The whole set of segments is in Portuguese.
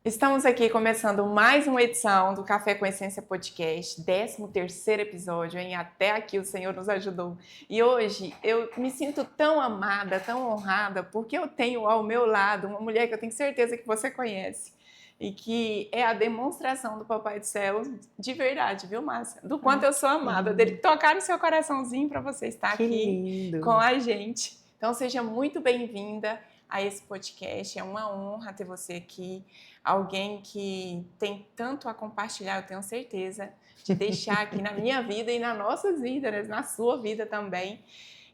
Estamos aqui começando mais uma edição do Café com Essência Podcast, 13º episódio, hein? Até aqui o Senhor nos ajudou. E hoje eu me sinto tão amada, tão honrada, porque eu tenho ao meu lado uma mulher que eu tenho certeza que você conhece e que é a demonstração do Papai do Céu de verdade, viu, Márcia? Do quanto eu sou amada, dele tocar no seu coraçãozinho para você estar Que aqui lindo. com a gente. Então seja muito bem-vinda a esse podcast, é uma honra ter você aqui. Alguém que tem tanto a compartilhar, eu tenho certeza, de deixar aqui na minha vida e nas nossas vidas, né? Na sua vida também.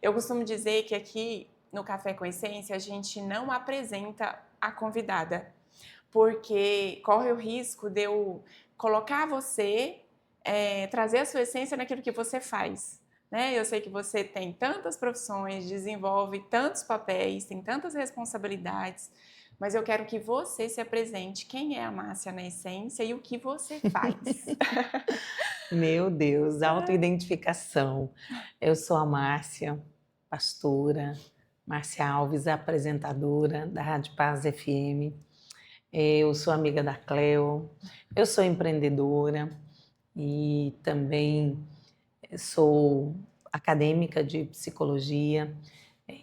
Eu costumo dizer que aqui no Café com Essência a gente não apresenta a convidada, porque corre o risco de eu colocar você, trazer a sua essência naquilo que você faz. Né? Eu sei que você tem tantas profissões, desenvolve tantos papéis, tem tantas responsabilidades, mas eu quero que você se apresente. Quem é a Márcia na essência e o que você faz? Meu Deus, autoidentificação. Eu sou a Márcia, pastora, Márcia Alves, apresentadora da Rádio Paz FM. Eu sou amiga da Cleo, eu sou empreendedora e também sou acadêmica de psicologia.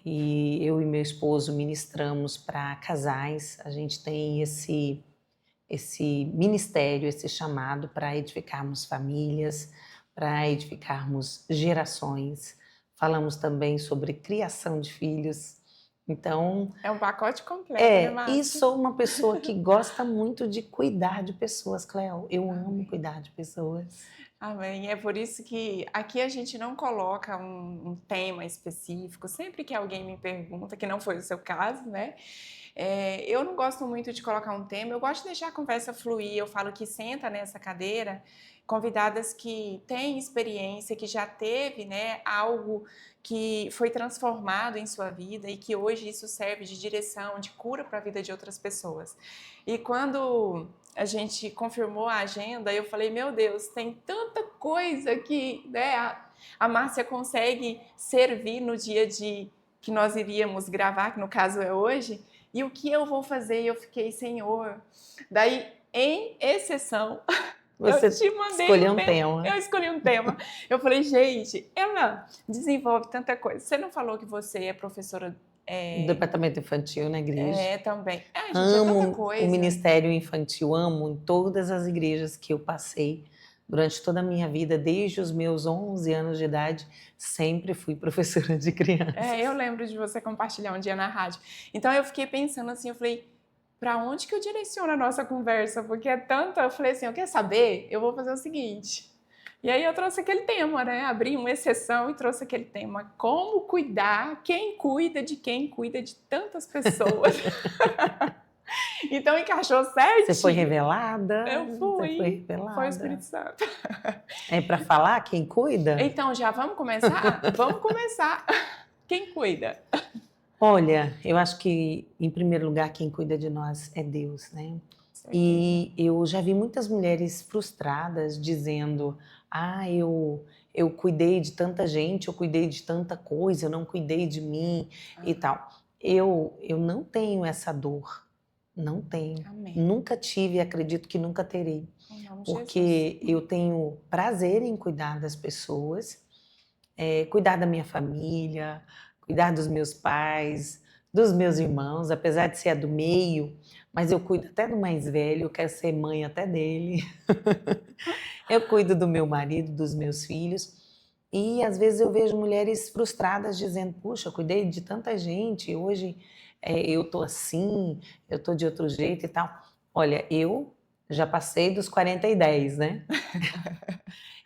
E eu e meu esposo ministramos para casais. A gente tem esse ministério, esse chamado para edificarmos famílias, para edificarmos gerações. Falamos também sobre criação de filhos. Então, é um pacote completo, né, Márcia? E sou uma pessoa que gosta muito de cuidar de pessoas, Cleo. Eu amo cuidar de pessoas. Amém. É por isso que aqui a gente não coloca um tema específico. Sempre que alguém me pergunta, que não foi o seu caso, né? Eu não gosto muito de colocar um tema, eu gosto de deixar a conversa fluir. Eu falo que senta nessa cadeira convidadas que têm experiência, que já teve, né, algo que foi transformado em sua vida e que hoje isso serve de direção, de cura para a vida de outras pessoas. E quando a gente confirmou a agenda, eu falei, meu Deus, tem tanta coisa que, né, a Márcia consegue servir no dia que nós iríamos gravar, que no caso é hoje. E o que eu vou fazer? Eu fiquei, Senhor. Daí, em exceção, Você eu te mandei escolheu um tema. Eu escolhi um tema. Eu falei, gente, ela desenvolve tanta coisa. Você não falou que você é professora... Do departamento infantil na igreja. Também. Gente, Amo é tanta coisa. o ministério infantil, amo em todas as igrejas que eu passei. Durante toda a minha vida, desde os meus 11 anos de idade, sempre fui professora de crianças. Eu lembro de você compartilhar um dia na rádio. Então eu fiquei pensando assim, eu falei, para onde que eu direciono a nossa conversa? Porque é tanta, eu falei assim, eu quero saber, eu vou fazer o seguinte. E aí eu trouxe aquele tema, né? Abri uma exceção e trouxe aquele tema. Como cuidar, quem cuida de tantas pessoas. Então encaixou certo. Você foi revelada? Eu fui. Você foi revelada. Foi o Espírito Santo. É para falar quem cuida? Então já vamos começar? Vamos começar. Quem cuida? Olha, eu acho que, em primeiro lugar, quem cuida de nós é Deus, né? E eu já vi muitas mulheres frustradas dizendo, eu cuidei de tanta gente, eu cuidei de tanta coisa, eu não cuidei de mim e tal. Eu não tenho essa dor, não tenho. Amém. Nunca tive e acredito que nunca terei. Porque eu tenho prazer em cuidar das pessoas, cuidar da minha família, cuidar dos meus pais, dos meus irmãos, apesar de ser a do meio, mas eu cuido até do mais velho, eu quero ser mãe até dele. Eu cuido do meu marido, dos meus filhos. E às vezes eu vejo mulheres frustradas dizendo, puxa, eu cuidei de tanta gente, hoje eu tô assim, eu tô de outro jeito e tal. Olha, eu já passei dos 40 e 10, né?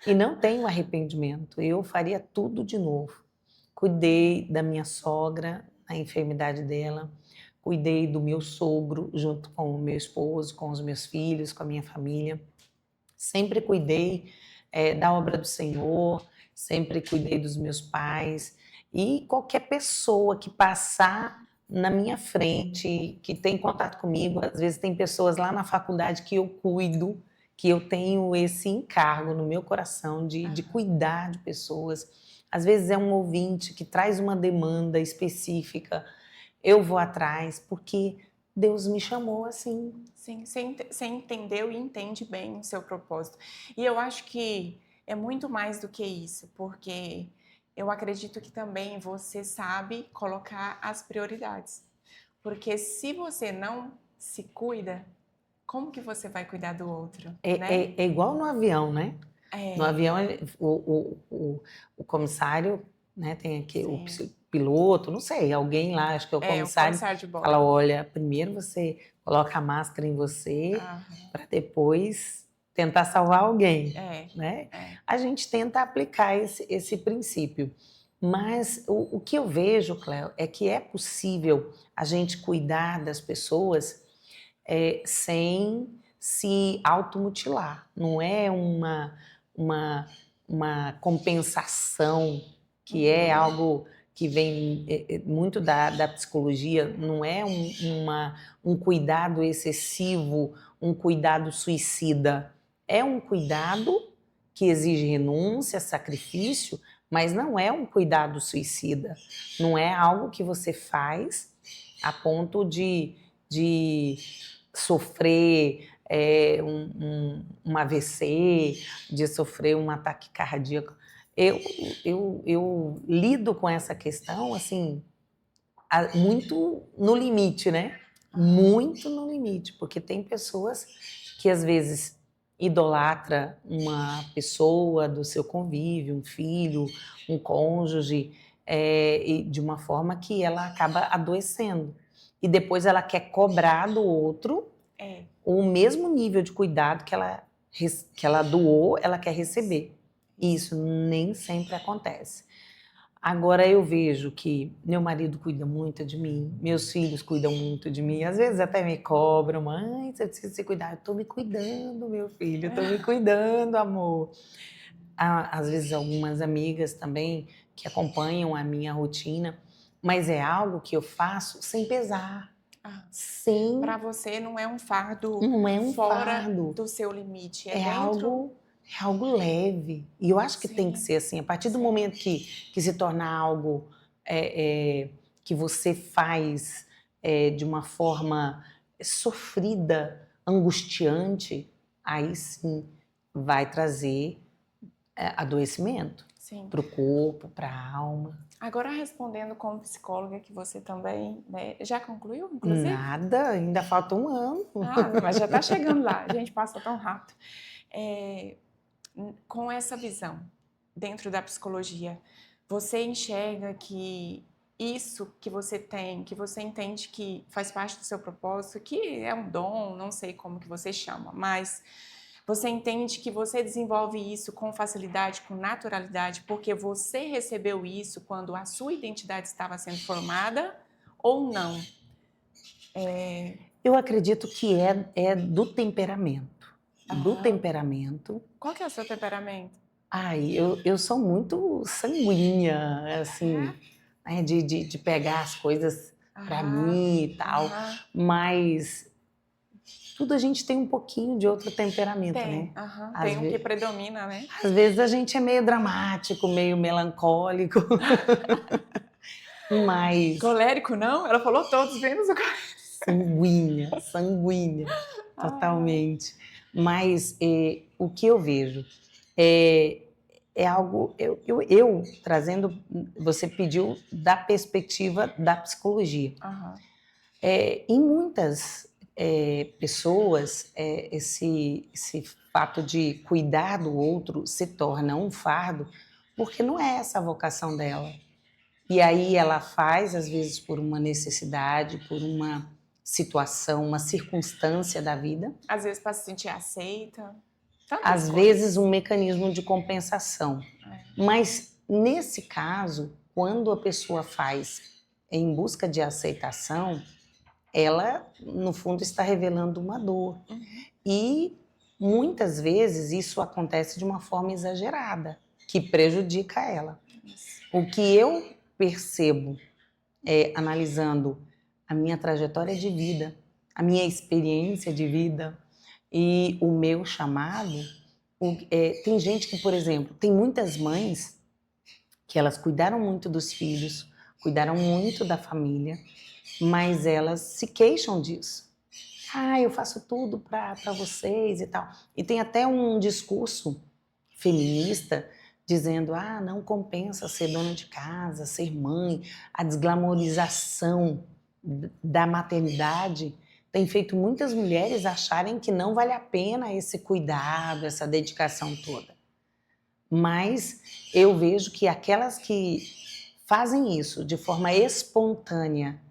E não tenho arrependimento, eu faria tudo de novo. Cuidei da minha sogra, a enfermidade dela, cuidei do meu sogro junto com o meu esposo, com os meus filhos, com a minha família. Sempre cuidei da obra do Senhor, sempre cuidei dos meus pais. E qualquer pessoa que passar na minha frente, que tem contato comigo, às vezes tem pessoas lá na faculdade que eu cuido, que eu tenho esse encargo no meu coração de cuidar de pessoas. Às vezes é um ouvinte que traz uma demanda específica, eu vou atrás, porque Deus me chamou assim. Sim, você entendeu e entende bem o seu propósito. E eu acho que é muito mais do que isso, porque eu acredito que também você sabe colocar as prioridades. Porque se você não se cuida, como que você vai cuidar do outro, né? É igual no avião, né? No É, avião, o comissário, né, tem aqui o sim. piloto, não sei, alguém lá, acho que é o É, o comissário, comissário de fala: bordo. olha, primeiro você coloca a máscara em você, Aham, para depois tentar salvar alguém, é, né? é. A gente tenta aplicar esse princípio. Mas o que eu vejo, Cléo, é que é possível a gente cuidar das pessoas sem se automutilar. Não é uma, uma compensação que é Uhum. algo que vem muito da psicologia, não é um cuidado excessivo, um cuidado suicida. É um cuidado que exige renúncia, sacrifício, mas não é um cuidado suicida. Não é algo que você faz a ponto de sofrer um AVC, de sofrer um ataque cardíaco. Eu lido com essa questão assim, muito no limite, né? Aham. Muito no limite, porque tem pessoas que às vezes idolatra uma pessoa do seu convívio, um filho, um cônjuge, e de uma forma que ela acaba adoecendo. E depois ela quer cobrar do outro É. o mesmo nível de cuidado que ela doou, ela quer receber. E isso nem sempre acontece. Agora eu vejo que meu marido cuida muito de mim, meus filhos cuidam muito de mim, às vezes até me cobram, mãe, você precisa se cuidar. Eu estou me cuidando, meu filho, eu estou me cuidando, amor. Às vezes algumas amigas também que acompanham a minha rotina, mas é algo que eu faço sem pesar, Ah, sem, para você não é um fardo não é um fora fardo. do seu limite, é É dentro. algo, é algo leve. E eu acho que tem que Sim, ser assim. A partir do sim. momento que se torna algo que você faz de uma forma sofrida, angustiante, aí sim vai trazer adoecimento Sim. para o corpo, para a alma. Agora respondendo como psicóloga que você também, né, já concluiu, inclusive? Nada, ainda falta um ano. Ah, mas já está chegando lá. A gente passa tão rápido. Com essa visão dentro da psicologia, você enxerga que isso que você tem, que você entende que faz parte do seu propósito, que é um dom, não sei como que você chama, mas você entende que você desenvolve isso com facilidade, com naturalidade, porque você recebeu isso quando a sua identidade estava sendo formada ou não? Eu acredito que é do temperamento. Do Aham. temperamento. Qual que é o seu temperamento? Ai, eu sou muito sanguínea, É? assim, né, de pegar as coisas para Aham, mim e tal, aham. mas tudo a gente tem um pouquinho de outro temperamento, né? Tem, aham. Às, Tem um que ve predomina, né? às vezes a gente é meio dramático, meio melancólico, mas Colérico não? Ela falou todos, menos o colérico. sanguínea, sanguínea, Ah, totalmente. Mas o que eu vejo é, é algo, eu trazendo, você pediu da perspectiva da psicologia. aham. Em muitas pessoas, esse fato de cuidar do outro se torna um fardo, porque não é essa a vocação dela. E aí ela faz, às vezes, por uma necessidade, por uma situação, uma circunstância da vida, Às vezes para se sentir aceita. Tantas às vezes coisas. um mecanismo de compensação. É. Mas nesse caso, quando a pessoa faz em busca de aceitação, ela, no fundo, está revelando uma dor. Uhum. E muitas vezes isso acontece de uma forma exagerada, que prejudica ela. Isso. O que eu percebo analisando a minha trajetória de vida, a minha experiência de vida e o meu chamado, tem gente que, por exemplo, tem muitas mães que elas cuidaram muito dos filhos, cuidaram muito da família, mas elas se queixam disso. Eu faço tudo para vocês e tal. E tem até um discurso feminista dizendo, não compensa ser dona de casa, ser mãe, a desglamorização da maternidade tem feito muitas mulheres acharem que não vale a pena esse cuidado, essa dedicação toda. Mas eu vejo que aquelas que fazem isso de forma espontânea,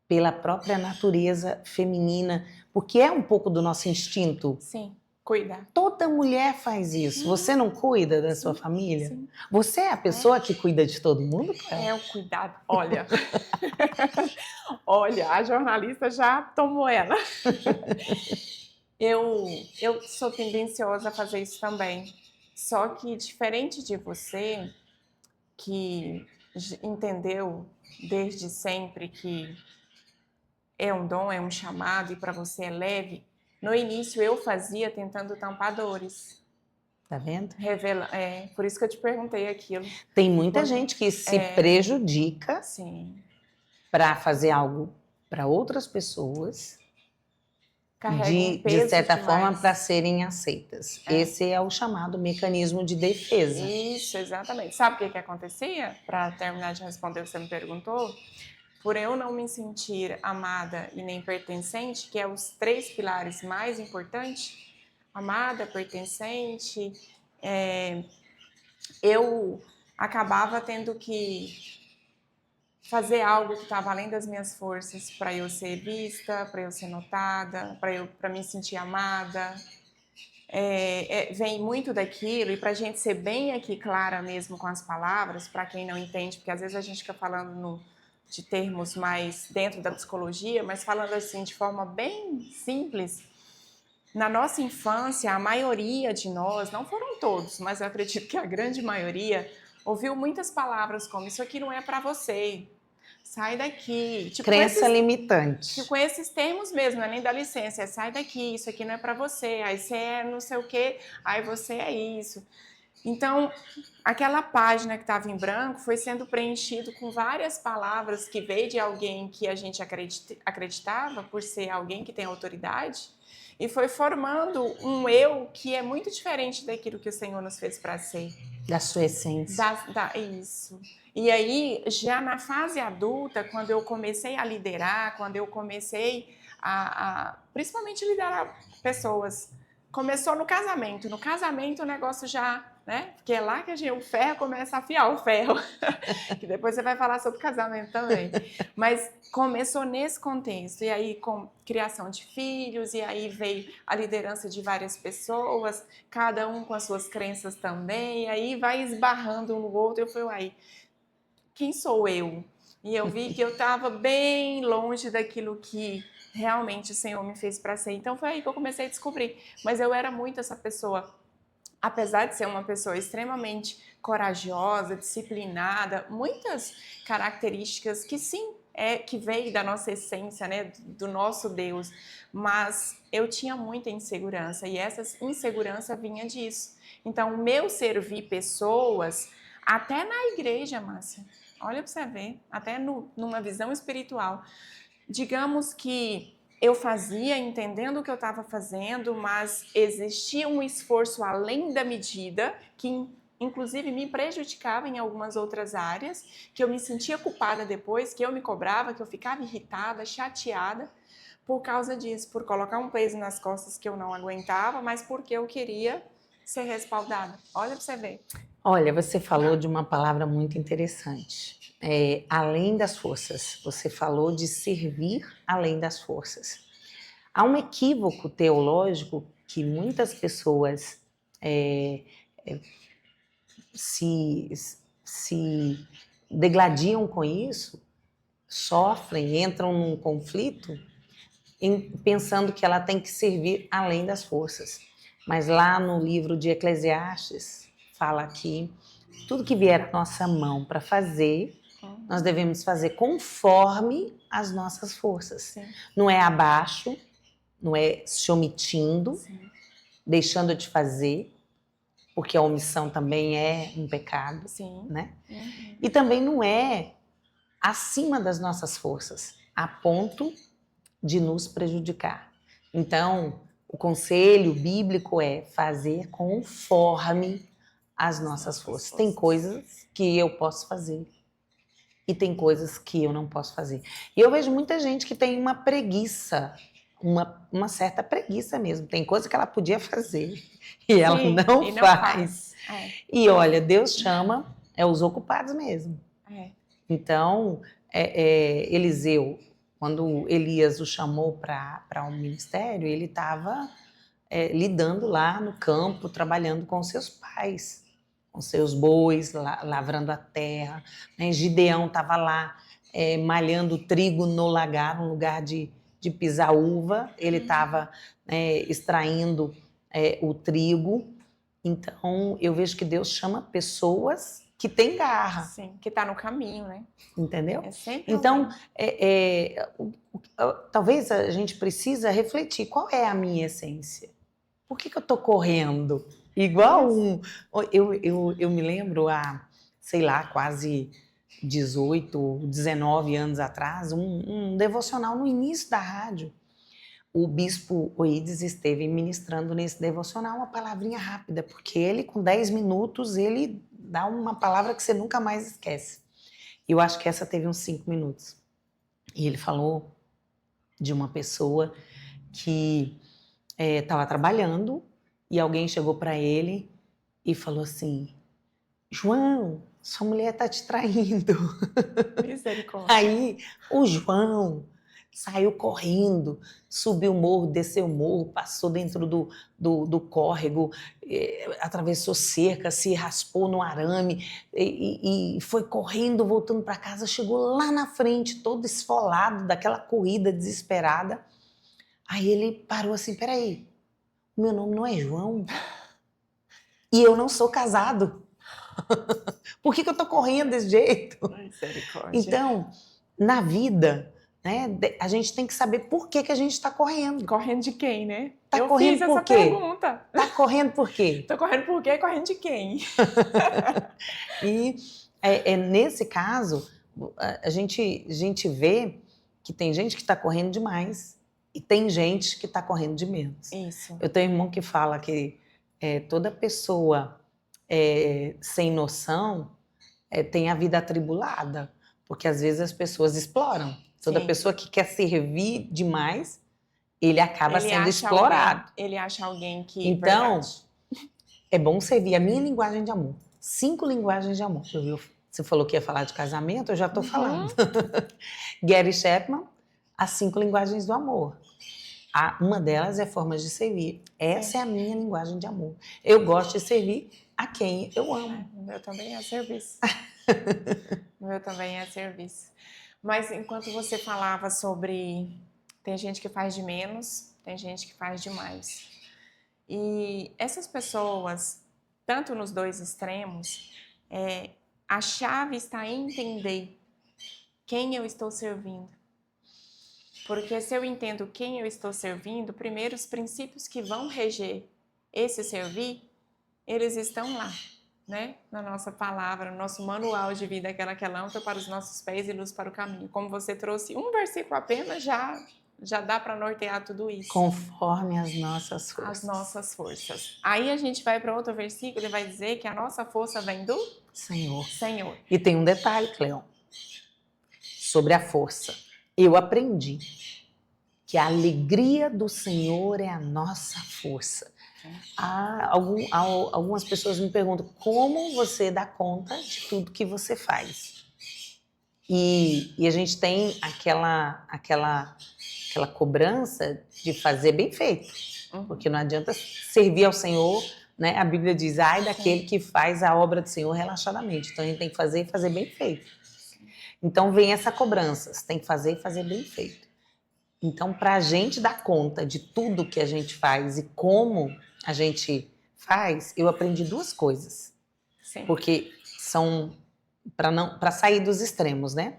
pela própria natureza feminina, porque é um pouco do nosso instinto. Sim, cuidar. Toda mulher faz isso. Você não cuida da sua família? Sim. Você é a pessoa que cuida de todo mundo? É o cuidado. Olha, olha, a jornalista já tomou ela. Eu sou tendenciosa a fazer isso também. Só que, diferente de você, que entendeu desde sempre que é um dom, é um chamado e para você é leve, no início eu fazia tentando tampar dores. Tá vendo? Por isso que eu te perguntei aquilo. Tem muita gente que se prejudica para fazer algo para outras pessoas, de certa forma, para serem aceitas. Esse é o chamado mecanismo de defesa. Isso, exatamente. Sabe o que acontecia? Para terminar de responder o que você me perguntou, por eu não me sentir amada e nem pertencente, que é os 3 pilares mais importantes, amada, pertencente, eu acabava tendo que fazer algo que estava além das minhas forças para eu ser vista, para eu ser notada, para me sentir amada. Vem muito daquilo, e para a gente ser bem aqui clara mesmo com as palavras, para quem não entende, porque às vezes a gente fica falando de termos mais dentro da psicologia, mas falando assim de forma bem simples, na nossa infância, a maioria de nós, não foram todos, mas eu acredito que a grande maioria, ouviu muitas palavras como isso aqui não é para você, sai daqui. Crença limitante. Com esses termos mesmo, não é nem dá licença, sai daqui, isso aqui não é para você, aí você é não sei o quê, aí você é isso. Então, aquela página que estava em branco foi sendo preenchido com várias palavras que veio de alguém que a gente acreditava por ser alguém que tem autoridade, e foi formando um eu que é muito diferente daquilo que o Senhor nos fez para ser. Da sua essência. Isso. E aí, já na fase adulta, quando eu comecei a liderar, quando eu comecei principalmente liderar pessoas, começou no casamento. No casamento o negócio já, né? Porque é lá que o ferro começa a afiar o ferro. Que depois você vai falar sobre casamento também. Mas começou nesse contexto. E aí com criação de filhos, e aí veio a liderança de várias pessoas, cada um com as suas crenças também, e aí vai esbarrando um no outro. Eu falei, quem sou eu? E eu vi que eu estava bem longe daquilo que realmente o Senhor me fez para ser. Então foi aí que eu comecei a descobrir. Mas eu era muito essa pessoa, apesar de ser uma pessoa extremamente corajosa, disciplinada, muitas características que sim, que veio da nossa essência, né, do nosso Deus, mas eu tinha muita insegurança, e essa insegurança vinha disso. Então, o meu servir pessoas, até na igreja, Márcia, olha para você ver, até numa visão espiritual, digamos que eu fazia entendendo o que eu estava fazendo, mas existia um esforço além da medida que inclusive me prejudicava em algumas outras áreas, que eu me sentia culpada depois, que eu me cobrava, que eu ficava irritada, chateada por causa disso, por colocar um peso nas costas que eu não aguentava, mas porque eu queria ser respaldada. Olha para você ver. Olha, você falou de uma palavra muito interessante. Além das forças. Você falou de servir além das forças. Há um equívoco teológico que muitas pessoas se degladiam com isso, sofrem, entram num conflito, pensando que ela tem que servir além das forças. Mas lá no livro de Eclesiastes, fala que tudo que vier à nossa mão para fazer, nós devemos fazer conforme as nossas forças. Sim. Não é abaixo, não é se omitindo, sim, deixando de fazer, porque a omissão também é um pecado, sim, né? Uhum. E também não é acima das nossas forças. a ponto de nos prejudicar. Então, o conselho bíblico é fazer conforme as nossas forças. Tem coisas que eu posso fazer e tem coisas que eu não posso fazer. E eu vejo muita gente que tem uma preguiça, uma certa preguiça mesmo. Tem coisa que ela podia fazer e ela Sim, não e não faz. E olha, Deus chama os ocupados mesmo. Então, Eliseu, quando Elias o chamou para um ministério, ele estava lidando lá no campo, trabalhando com seus pais, com seus bois, lavrando a terra. Né? Gideão estava lá malhando trigo no lagar, um lugar de pisar uva. Ele estava extraindo o trigo. Então, eu vejo que Deus chama pessoas que têm garra. Sim, que está no caminho, né? Entendeu? É sempre então, talvez a gente precisa refletir, qual é a minha essência? Por que eu estou correndo? Igual eu me lembro há, sei lá, quase 18, 19 anos atrás, um devocional no início da rádio. O bispo Oídes esteve ministrando nesse devocional uma palavrinha rápida, porque ele, com 10 minutos, ele dá uma palavra que você nunca mais esquece. Eu acho que essa teve uns 5 minutos. E ele falou de uma pessoa que estava trabalhando e alguém chegou para ele e falou assim: João, sua mulher está te traindo. Misericórdia. Aí o João saiu correndo, subiu o morro, desceu o morro, passou dentro do córrego, atravessou cerca, se raspou no arame e foi correndo, voltando para casa, chegou lá na frente, todo esfolado daquela corrida desesperada. Aí ele parou assim, peraí, meu nome não é João e eu não sou casado. Por que eu tô correndo desse jeito? Misericórdia. Então, na vida, né, a gente tem que saber por que a gente está correndo. Correndo de quem, né? Tá correndo por quê? Pergunta. Tá correndo por quê? Tô correndo por quê? Correndo de quem? E nesse caso, a gente vê que tem gente que está correndo demais e tem gente que está correndo de menos. Isso. Eu tenho um irmão que fala que toda pessoa sem noção tem a vida atribulada, porque às vezes as pessoas exploram. Toda pessoa que quer servir demais, ele acaba sendo explorado. Ele acha alguém que... Então, é bom servir. A minha linguagem de amor. 5 linguagens de amor. Você falou que ia falar de casamento, eu já estou falando. Gary Chapman, as 5 linguagens do amor. Uma delas é formas de servir. Essa é a minha linguagem de amor. Eu gosto de servir a quem eu amo. O meu também é serviço. O meu também é serviço. Mas enquanto você falava sobre... Tem gente que faz de menos, tem gente que faz de mais. E essas pessoas, tanto nos dois extremos, a chave está em entender quem eu estou servindo. Porque se eu entendo quem eu estou servindo, primeiro os princípios que vão reger esse servir, eles estão lá, né? Na nossa palavra, no nosso manual de vida, aquela que é lâmpada para os nossos pés e luz para o caminho. Como você trouxe um versículo apenas, já dá para nortear tudo isso. Conforme as nossas forças. As nossas forças. Aí a gente vai para outro versículo e vai dizer que a nossa força vem do Senhor. E tem um detalhe, Cleon, sobre a força. Eu aprendi que a alegria do Senhor é a nossa força. Algumas pessoas me perguntam como você dá conta de tudo que você faz. E a gente tem aquela cobrança de fazer bem feito. Porque não adianta servir ao Senhor, né? A Bíblia diz, ai daquele que faz a obra do Senhor relaxadamente. Então a gente tem que fazer e fazer bem feito. Então vem essa cobrança, você tem que fazer e fazer bem feito. Então, para a gente dar conta de tudo que a gente faz e como a gente faz, eu aprendi 2 coisas. Sim. Porque são para sair dos extremos, né?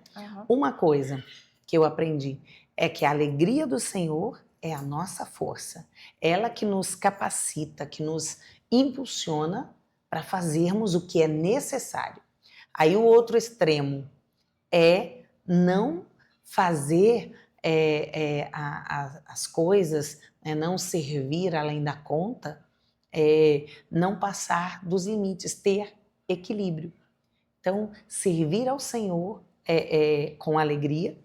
Uma coisa que eu aprendi é que a alegria do Senhor é a nossa força. Ela que nos capacita, que nos impulsiona para fazermos o que é necessário. Aí o outro extremo é não fazer as coisas, né, não servir além da conta, não passar dos limites, ter equilíbrio. Então, servir ao Senhor com alegria,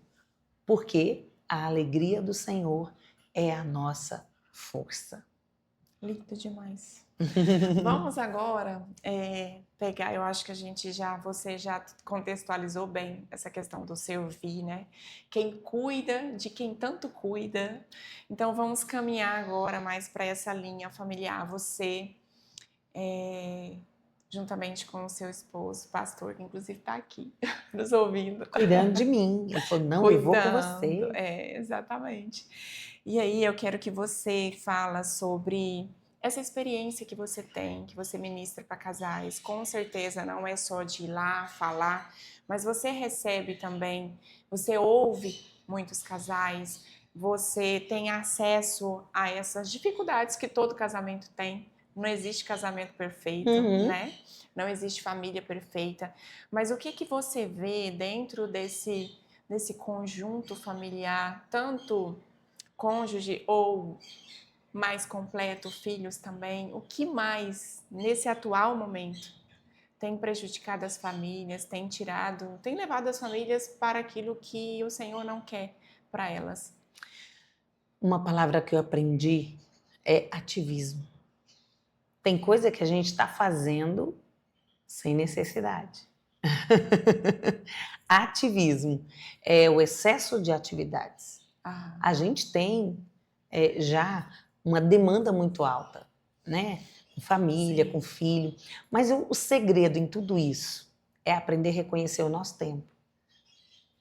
porque a alegria do Senhor é a nossa força. Lindo demais. Vamos agora pegar, eu acho que você já contextualizou bem essa questão do servir, né? Quem cuida de quem tanto cuida. Então vamos caminhar agora mais para essa linha familiar. Você, juntamente com o seu esposo, pastor, que inclusive está aqui nos ouvindo. Cuidando de mim. Ele falou, não, eu vou com você. Exatamente. E aí eu quero que você fala sobre essa experiência que você tem, que você ministra para casais. Com certeza não é só de ir lá falar, mas você recebe também, você ouve muitos casais, você tem acesso a essas dificuldades que todo casamento tem. Não existe casamento perfeito, né? Não existe família perfeita. Mas o que você vê dentro desse conjunto familiar, tanto cônjuge ou mais completo, filhos também, o que mais, nesse atual momento, tem prejudicado as famílias, tem levado as famílias para aquilo que o Senhor não quer para elas? Uma palavra que eu aprendi é ativismo. Tem coisa que a gente está fazendo sem necessidade. Ativismo é o excesso de atividades. A gente tem já uma demanda muito alta, né? Com família, sim, com filho. Mas o segredo em tudo isso é aprender a reconhecer o nosso tempo.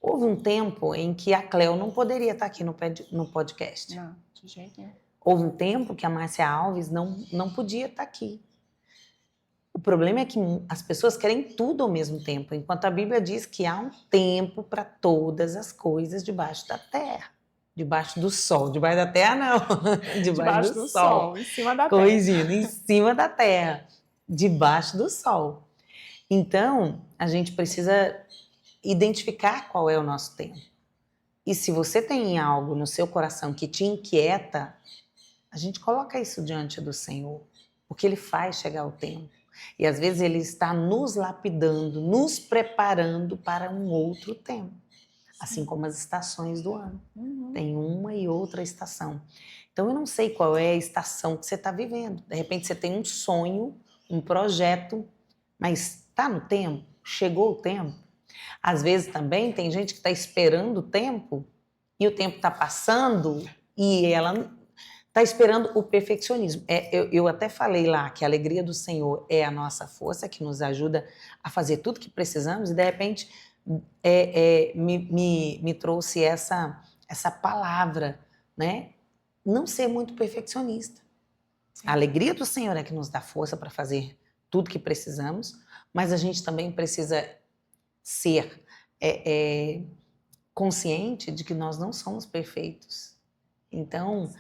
Houve um tempo em que a Cleo não poderia estar aqui no podcast. Não, de jeito nenhum. Houve um tempo que a Márcia Alves não podia estar aqui. O problema é que as pessoas querem tudo ao mesmo tempo, enquanto a Bíblia diz que há um tempo para todas as coisas debaixo da terra. Debaixo do sol. Debaixo da terra, não. Debaixo do sol, em cima da Corrigindo, em cima da terra. Debaixo do sol. Então, a gente precisa identificar qual é o nosso tempo. E se você tem algo no seu coração que te inquieta, a gente coloca isso diante do Senhor, porque Ele faz chegar o tempo. E às vezes Ele está nos lapidando, nos preparando para um outro tempo. Sim. Assim como as estações do ano. Tem uma e outra estação. Então eu não sei qual é a estação que você está vivendo. De repente você tem um sonho, um projeto, mas está no tempo? Chegou o tempo? Às vezes também tem gente que está esperando o tempo e o tempo está passando e ela está esperando o perfeccionismo. Eu até falei lá que a alegria do Senhor é a nossa força, que nos ajuda a fazer tudo que precisamos, e de repente me trouxe essa palavra, né? Não ser muito perfeccionista. Sim. A alegria do Senhor é que nos dá força para fazer tudo que precisamos, mas a gente também precisa ser consciente de que nós não somos perfeitos. Então,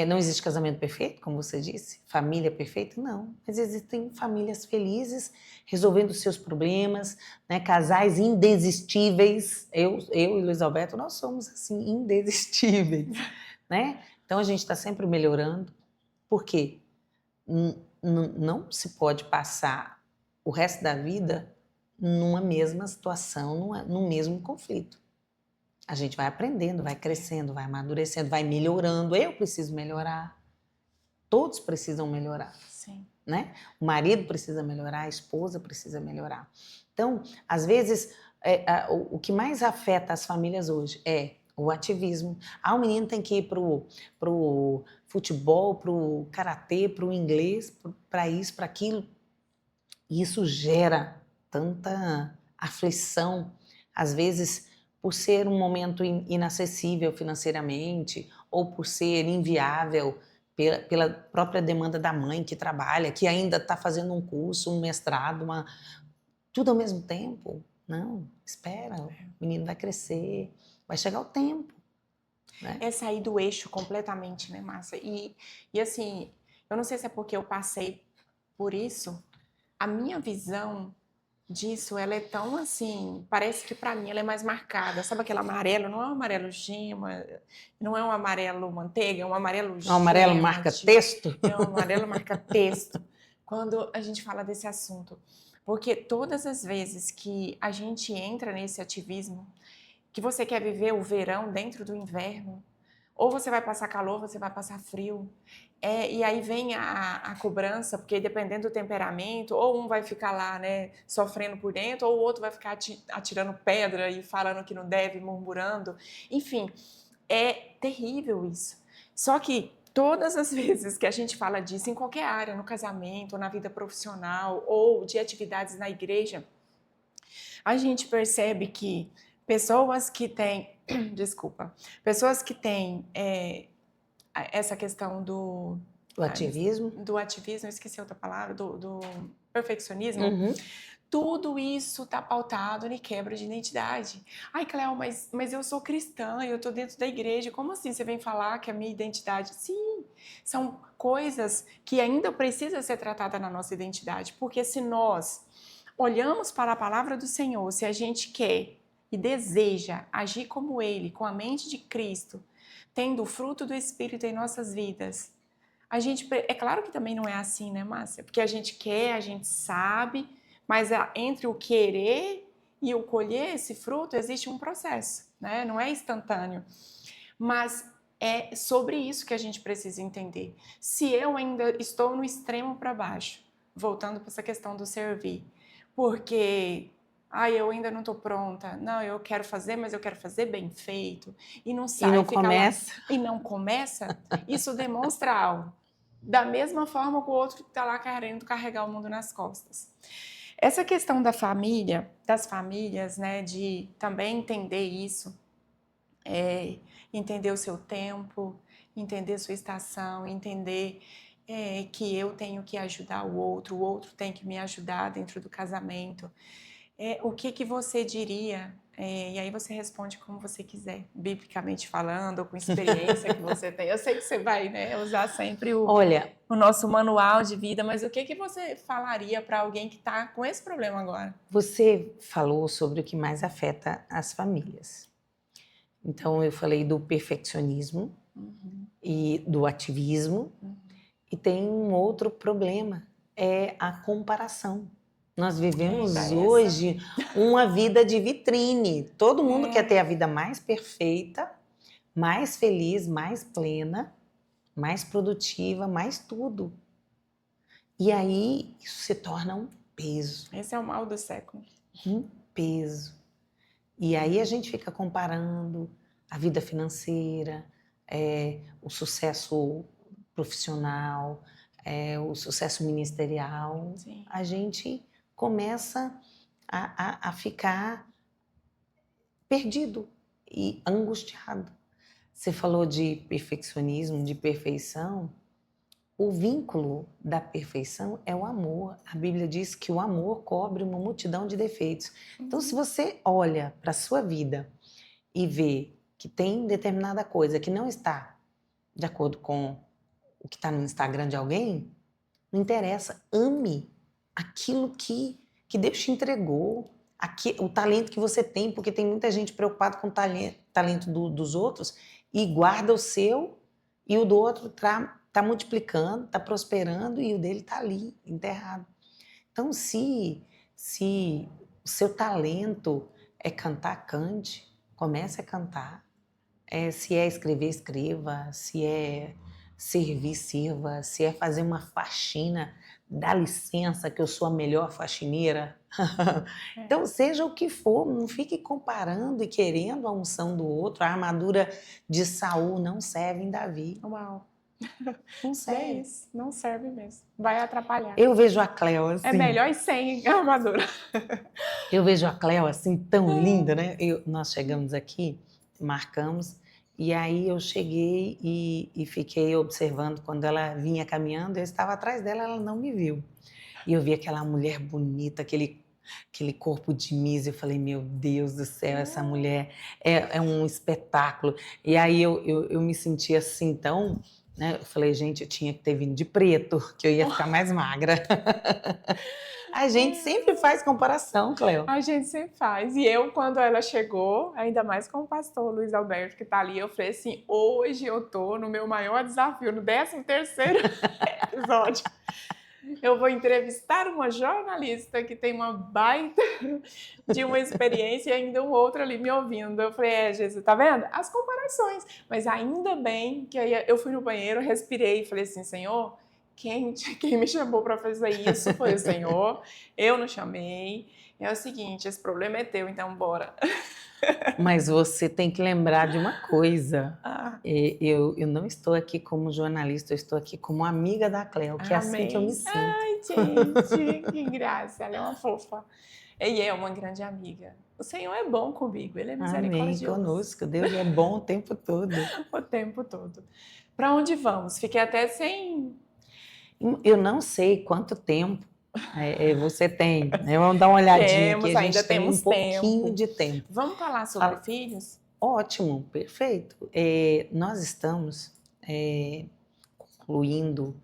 não existe casamento perfeito, como você disse, família perfeita, não. Mas existem famílias felizes, resolvendo seus problemas, né? Casais indesistíveis. Eu e Luiz Alberto, nós somos assim, indesistíveis, né? Então, a gente está sempre melhorando. Por quê? Não se pode passar o resto da vida numa mesma situação, num mesmo conflito. A gente vai aprendendo, vai crescendo, vai amadurecendo, vai melhorando. Eu preciso melhorar. Todos precisam melhorar. Sim. Né? O marido precisa melhorar, a esposa precisa melhorar. Então, às vezes, o que mais afeta as famílias hoje é o ativismo. O menino tem que ir pro futebol, pro karatê, pro inglês, para isso, para aquilo. E isso gera tanta aflição, às vezes por ser um momento inacessível financeiramente ou por ser inviável pela própria demanda da mãe que trabalha, que ainda está fazendo um curso, um mestrado, tudo ao mesmo tempo. Não, espera, o menino vai crescer, vai chegar o tempo. Né? É sair do eixo completamente, né, Márcia? E assim, eu não sei se é porque eu passei por isso, a minha visão disso, ela é tão assim, parece que para mim ela é mais marcada. Sabe aquele amarelo? Não é um amarelo gema, não é um amarelo manteiga, é um amarelo O amarelo gema, marca texto? é um amarelo marca texto. Quando a gente fala desse assunto, porque todas as vezes que a gente entra nesse ativismo, que você quer viver o verão dentro do inverno, ou você vai passar calor, você vai passar frio. E aí vem a cobrança, porque dependendo do temperamento, ou um vai ficar lá, né, sofrendo por dentro, ou o outro vai ficar atirando pedra e falando que não deve, murmurando. Enfim, é terrível isso. Só que todas as vezes que a gente fala disso em qualquer área, no casamento, ou na vida profissional, ou de atividades na igreja, a gente percebe que pessoas que têm, desculpa, pessoas que têm essa questão O ativismo? do ativismo, eu esqueci outra palavra, do perfeccionismo, Uhum. tudo isso está pautado em quebra de identidade. Ai, Cléo, mas eu sou cristã, eu estou dentro da igreja, como assim você vem falar que a minha identidade... Sim, são coisas que ainda precisam ser tratadas na nossa identidade, porque se nós olhamos para a palavra do Senhor, se a gente quer e deseja agir como Ele, com a mente de Cristo, tendo o fruto do Espírito em nossas vidas, é claro que também não é assim, né, Márcia? Porque a gente quer, a gente sabe, mas entre o querer e o colher esse fruto existe um processo, né? Não é instantâneo. Mas é sobre isso que a gente precisa entender. Se eu ainda estou no extremo para baixo, voltando para essa questão do servir, porque eu ainda não estou pronta, não, eu quero fazer, mas eu quero fazer bem feito, e não sai, E não fica começa. lá, e não começa, isso demonstra algo. Da mesma forma que o outro que está lá querendo carregar o mundo nas costas. Essa questão da família, das famílias, né, de também entender isso, entender o seu tempo, entender sua estação, entender que eu tenho que ajudar o outro tem que me ajudar dentro do casamento. O que você diria? E aí você responde como você quiser, biblicamente falando, ou com experiência que você tem. Eu sei que você vai, né, usar sempre o nosso manual de vida, mas o que você falaria para alguém que está com esse problema agora? Você falou sobre o que mais afeta as famílias. Então, eu falei do perfeccionismo e do ativismo. E tem um outro problema, é a comparação. Nós vivemos hoje uma vida de vitrine. Todo mundo quer ter a vida mais perfeita, mais feliz, mais plena, mais produtiva, mais tudo. E aí isso se torna um peso. Esse é o mal do século. Um peso. E aí a gente fica comparando a vida financeira, o sucesso profissional, o sucesso ministerial. Sim. A gente começa a ficar perdido e angustiado. Você falou de perfeccionismo, de perfeição. O vínculo da perfeição é o amor. A Bíblia diz que o amor cobre uma multidão de defeitos. Então, se você olha para a sua vida e vê que tem determinada coisa que não está de acordo com o que está no Instagram de alguém, não interessa. Ame aquilo que Deus te entregou, o talento que você tem, porque tem muita gente preocupada com o talento dos outros e guarda o seu e o do outro está multiplicando, está prosperando e o dele está ali, enterrado. Então, se o seu talento é cantar, cante, comece a cantar. Se é escrever, escreva. Se é servir, sirva. Se é fazer uma faxina, dá licença que eu sou a melhor faxineira. Então, seja o que for, não fique comparando e querendo a unção do outro. A armadura de Saul não serve em Davi. Uau. Não serve. É isso, não serve mesmo. Vai atrapalhar. Eu vejo a Cléo assim. É melhor ir sem armadura. Eu vejo a Cléo assim, tão linda, né? Nós chegamos aqui, marcamos, e aí eu cheguei e fiquei observando quando ela vinha caminhando. Eu estava atrás dela, ela não me viu. E eu vi aquela mulher bonita, aquele corpo de Misa. Eu falei, meu Deus do céu, essa mulher é um espetáculo. E aí eu me senti assim, tão né? Eu falei, gente, eu tinha que ter vindo de preto, que eu ia ficar mais magra. A gente sempre faz comparação, Cleo. A gente sempre faz. E eu, quando ela chegou, ainda mais com o pastor Luiz Alberto, que tá ali, eu falei assim, hoje eu tô no meu maior desafio, no 13º episódio. Eu vou entrevistar uma jornalista que tem uma baita de uma experiência e ainda um outro ali me ouvindo. Eu falei, Jesus, tá vendo? As comparações. Mas ainda bem que aí eu fui no banheiro, respirei e falei assim, Senhor, quem me chamou para fazer isso foi o Senhor, eu não chamei. É o seguinte, esse problema é teu, então bora. Mas você tem que lembrar de uma coisa. Ah, Eu não estou aqui como jornalista, eu estou aqui como amiga da Cleo, que é assim que eu me amém. sinto. Ai, gente, que graça. Ela é uma fofa. E é uma grande amiga. O Senhor é bom comigo, Ele é Amém, misericordioso conosco. Deus é bom o tempo todo. o tempo todo. Para onde vamos? Fiquei até sem... Eu não sei quanto tempo você tem, né? Vamos dar uma olhadinha aqui, Temos, a ainda gente tem um temos pouquinho tempo. de tempo. Vamos falar sobre filhos? Ótimo, perfeito. Nós estamos concluindo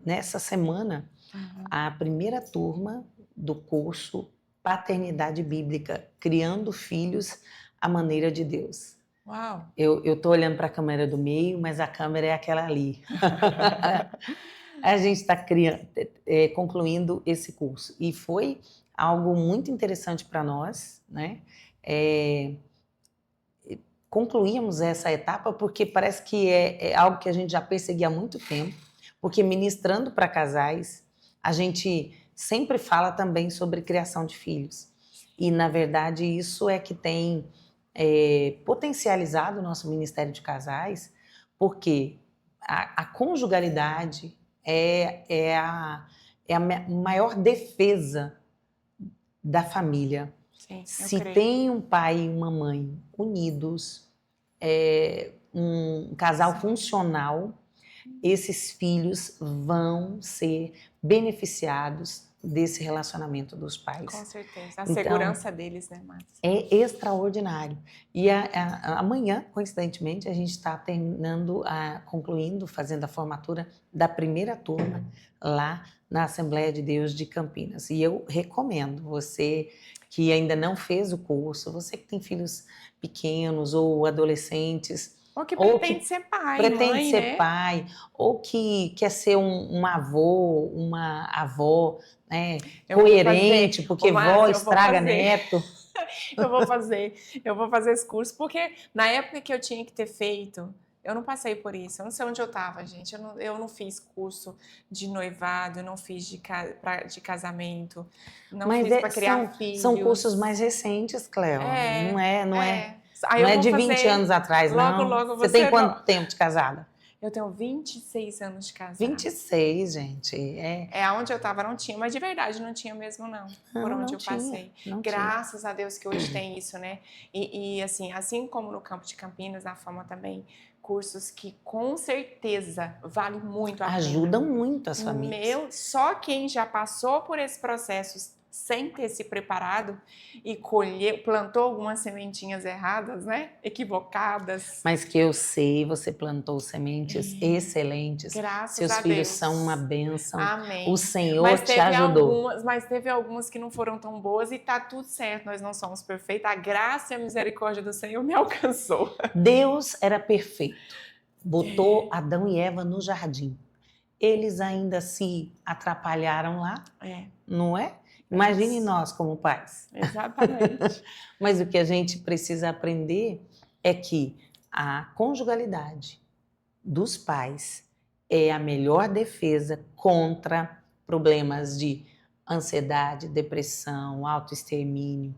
nessa semana a primeira turma do curso Paternidade Bíblica, Criando Filhos à Maneira de Deus. Uau! Eu estou olhando para a câmera do meio, mas a câmera é aquela ali. A gente está concluindo esse curso e foi algo muito interessante para nós, né? Concluímos essa etapa porque parece que é algo que a gente já perseguia há muito tempo, porque ministrando para casais, a gente sempre fala também sobre criação de filhos. E, na verdade, isso é que tem potencializado o nosso Ministério de Casais, porque a conjugalidade é a maior defesa da família. Sim, Se tem um pai e uma mãe unidos, um casal Sim. funcional, esses filhos vão ser beneficiados desse relacionamento dos pais. Com certeza. A Então, segurança deles, né, Márcia? É extraordinário. E amanhã, coincidentemente, a gente está concluindo, fazendo a formatura da primeira turma lá na Assembleia de Deus de Campinas. E eu recomendo você que ainda não fez o curso, você que tem filhos pequenos ou adolescentes, Ou que pretende ser pai, mãe, ser né? pai, ou que quer ser um avô, uma avó, né, coerente, porque vó estraga neto. Eu vou fazer esse curso, porque na época que eu tinha que ter feito, eu não passei por isso, eu não sei onde eu estava, gente, eu não fiz curso de noivado, eu não fiz de casamento, não fiz para criar filhos. São cursos mais recentes, Cleo, não é de 20 anos atrás, logo, não. Logo você tem quanto tempo de casada? Eu tenho 26 anos de casada. 26, gente. Onde eu estava não tinha, mas de verdade não tinha mesmo não, por onde eu passei. Graças a Deus que hoje tem isso, né? E assim como no campo de Campinas, na Fama também, cursos que com certeza vale muito a pena. Ajudam muito as famílias. Só quem já passou por esse processo sem ter se preparado e plantou algumas sementinhas erradas, né? Equivocadas. Mas que eu sei, você plantou sementes excelentes. Graças Seus a filhos Deus. são uma bênção. Amém. O Senhor te ajudou. Mas teve algumas que não foram tão boas e tá tudo certo. Nós não somos perfeitos. A graça e a misericórdia do Senhor me alcançou. Deus era perfeito. Botou Adão e Eva no jardim. Eles ainda se atrapalharam lá, não é? Imagine nós como pais. Exatamente. Mas o que a gente precisa aprender é que a conjugalidade dos pais é a melhor defesa contra problemas de ansiedade, depressão, autoextermínio,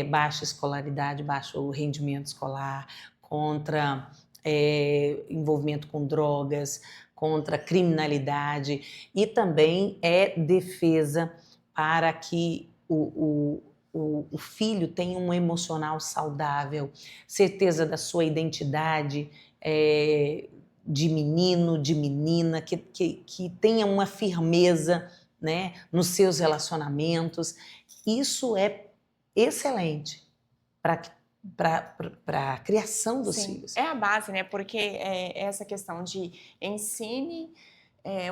baixa escolaridade, baixo rendimento escolar, contra envolvimento com drogas, contra criminalidade, e também é defesa para que o filho tenha um emocional saudável, certeza da sua identidade de menino, de menina, que tenha uma firmeza, né, nos seus relacionamentos. Isso é excelente para que para a criação dos Sim, filhos. é a base, né? Porque essa questão de ensine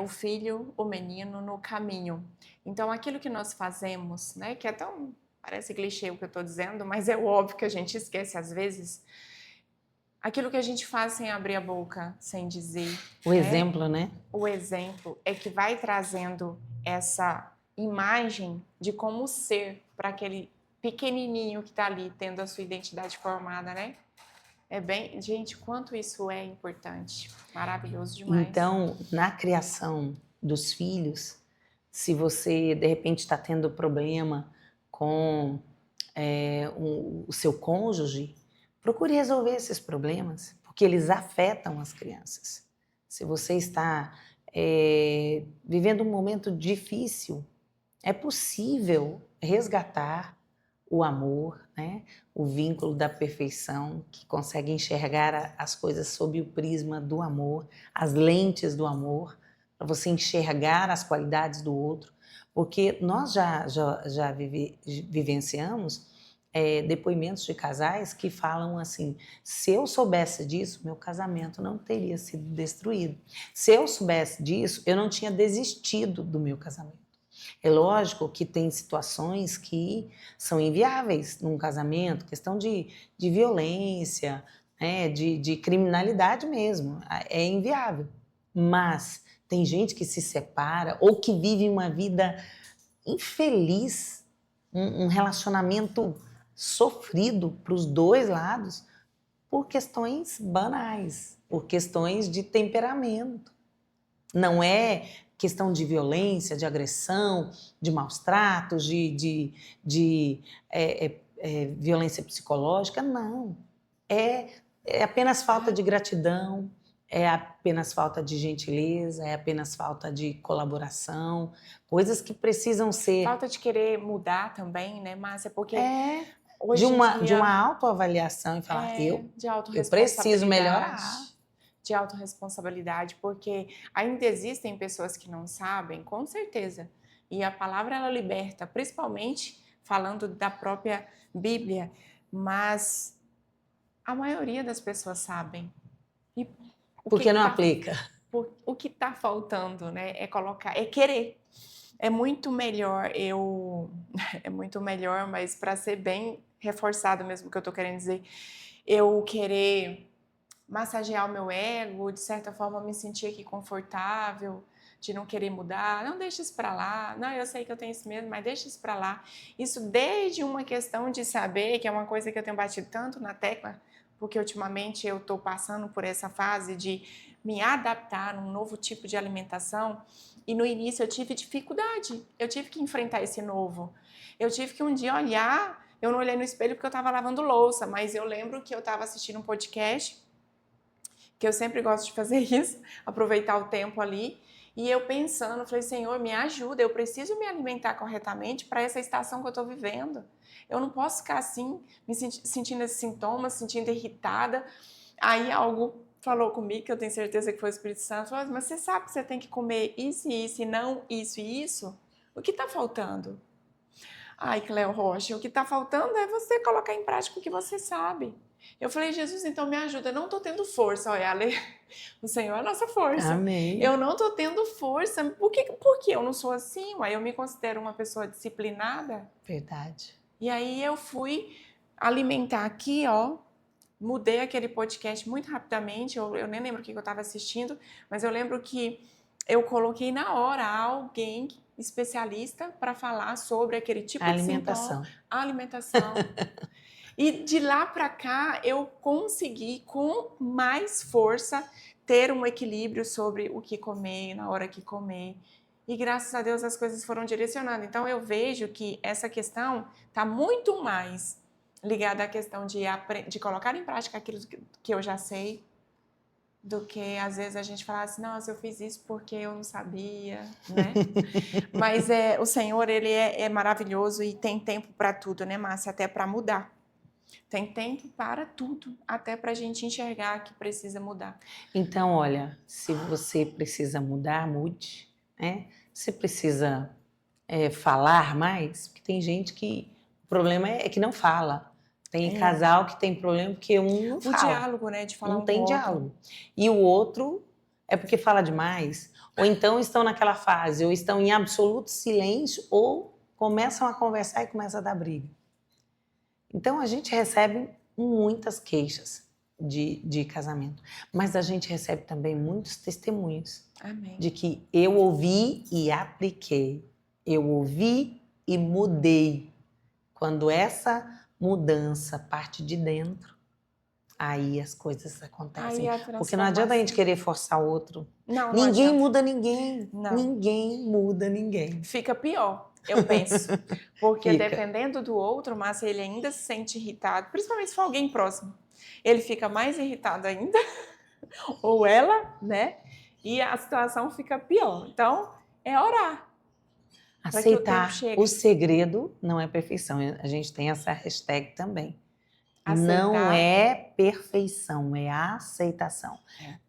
o filho, o menino, no caminho. Então, aquilo que nós fazemos, né? Que é tão, parece clichê o que eu estou dizendo, mas é óbvio que a gente esquece às vezes. Aquilo que a gente faz sem abrir a boca, sem dizer. O exemplo, né? O exemplo é que vai trazendo essa imagem de como ser para aquele pequenininho que está ali tendo a sua identidade formada, né? Gente, quanto isso é importante. Maravilhoso demais. Então, na criação dos filhos, se você de repente está tendo problema com o seu cônjuge, procure resolver esses problemas, porque eles afetam as crianças. Se você está vivendo um momento difícil, é possível resgatar o amor, né? O vínculo da perfeição, que consegue enxergar as coisas sob o prisma do amor, as lentes do amor, para você enxergar as qualidades do outro, porque nós já vivenciamos depoimentos de casais que falam assim: se eu soubesse disso, meu casamento não teria sido destruído. Se eu soubesse disso, eu não tinha desistido do meu casamento. É lógico que tem situações que são inviáveis num casamento, questão de violência, né, de criminalidade mesmo, é inviável. Mas tem gente que se separa ou que vive uma vida infeliz, um relacionamento sofrido para os dois lados, por questões banais, por questões de temperamento. Não é questão de violência, de agressão, de maus tratos, de violência psicológica, não. É apenas falta de gratidão, é apenas falta de gentileza, é apenas falta de colaboração, coisas que precisam ser... Falta de querer mudar também, né, Márcia? Porque hoje de uma autoavaliação e falar, eu preciso melhorar. De autorresponsabilidade, porque ainda existem pessoas que não sabem, com certeza. E a palavra, ela liberta, principalmente falando da própria Bíblia, mas a maioria das pessoas sabem. E por que não aplica? O que está faltando, né, é querer. É muito melhor é muito melhor, mas para ser bem reforçado mesmo o que eu estou querendo dizer, eu querer massagear o meu ego, de certa forma me sentir aqui confortável, de não querer mudar, não, deixa isso para lá, não, eu sei que eu tenho isso mesmo, mas deixa isso para lá. Isso desde uma questão de saber, que é uma coisa que eu tenho batido tanto na tecla, porque ultimamente eu estou passando por essa fase de me adaptar a um novo tipo de alimentação, e no início eu tive dificuldade, eu tive que enfrentar esse novo, eu tive que um dia olhar, eu não olhei no espelho porque eu estava lavando louça, mas eu lembro que eu estava assistindo um podcast, que eu sempre gosto de fazer isso, aproveitar o tempo ali, e eu pensando, falei, Senhor, me ajuda, eu preciso me alimentar corretamente para essa estação que eu estou vivendo. Eu não posso ficar assim, me sentindo esses sintomas, sentindo irritada. Aí algo falou comigo, que eu tenho certeza que foi o Espírito Santo, falou, mas você sabe que você tem que comer isso e isso, e não isso e isso? O que está faltando? Ai, Cléo Rocha, o que está faltando é você colocar em prática o que você sabe. Eu falei, Jesus, então me ajuda, eu não estou tendo força, olha, o Senhor é a nossa força. Amém. Eu não estou tendo força, por que eu não sou assim? Ué, eu me considero uma pessoa disciplinada. Verdade. E aí eu fui alimentar aqui, ó, mudei aquele podcast muito rapidamente, eu nem lembro o que eu estava assistindo, mas eu lembro que eu coloquei na hora alguém especialista para falar sobre aquele tipo de sintoma, alimentação. E de lá para cá eu consegui com mais força ter um equilíbrio sobre o que comer, na hora que comer. E graças a Deus as coisas foram direcionando. Então eu vejo que essa questão está muito mais ligada à questão de colocar em prática aquilo que eu já sei, do que às vezes a gente fala assim, nossa, eu fiz isso porque eu não sabia, né? Mas o Senhor, ele é maravilhoso e tem tempo para tudo, né, Márcia? Até para mudar. Tem tempo para tudo, até para a gente enxergar que precisa mudar. Então, olha, se você precisa mudar, mude, né? Você precisa falar mais, porque tem gente que o problema é que não fala. Tem casal que tem problema porque um não fala. O diálogo, né? De falar não um tem com o outro. diálogo. E o outro é porque fala demais, ou então estão naquela fase, ou estão em absoluto silêncio, ou começam a conversar e começam a dar briga. Então a gente recebe muitas queixas de casamento, mas a gente recebe também muitos testemunhos. Amém. De que eu ouvi e apliquei, eu ouvi e mudei. Quando essa mudança parte de dentro, aí as coisas acontecem. Porque não adianta a gente querer forçar o outro. Não, ninguém muda ninguém. Não. Ninguém muda ninguém. Fica pior, eu penso. Porque dependendo do outro, mas ele ainda se sente irritado, principalmente se for alguém próximo. Ele fica mais irritado ainda, ou ela, né? E a situação fica pior. Então, é orar. Aceitar. O segredo não é perfeição. A gente tem essa hashtag também. Aceitar. Não é perfeição, é aceitação.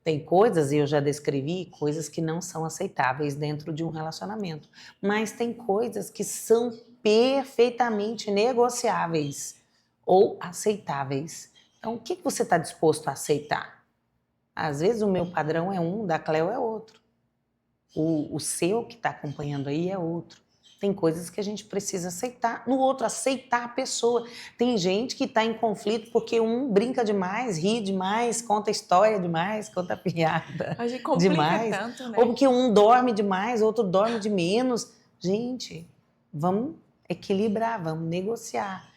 Tem coisas, e eu já descrevi, coisas que não são aceitáveis dentro de um relacionamento. Mas tem coisas que são perfeitamente negociáveis ou aceitáveis. Então, o que você está disposto a aceitar? Às vezes o meu padrão é um, da Cleo é outro. O seu que está acompanhando aí é outro. Tem coisas que a gente precisa aceitar. No outro, aceitar a pessoa. Tem gente que está em conflito porque um brinca demais, ri demais, conta história demais, conta piada a gente complica demais. Tanto, né? Ou porque um dorme demais, outro dorme de menos. Gente, vamos equilibrar, vamos negociar.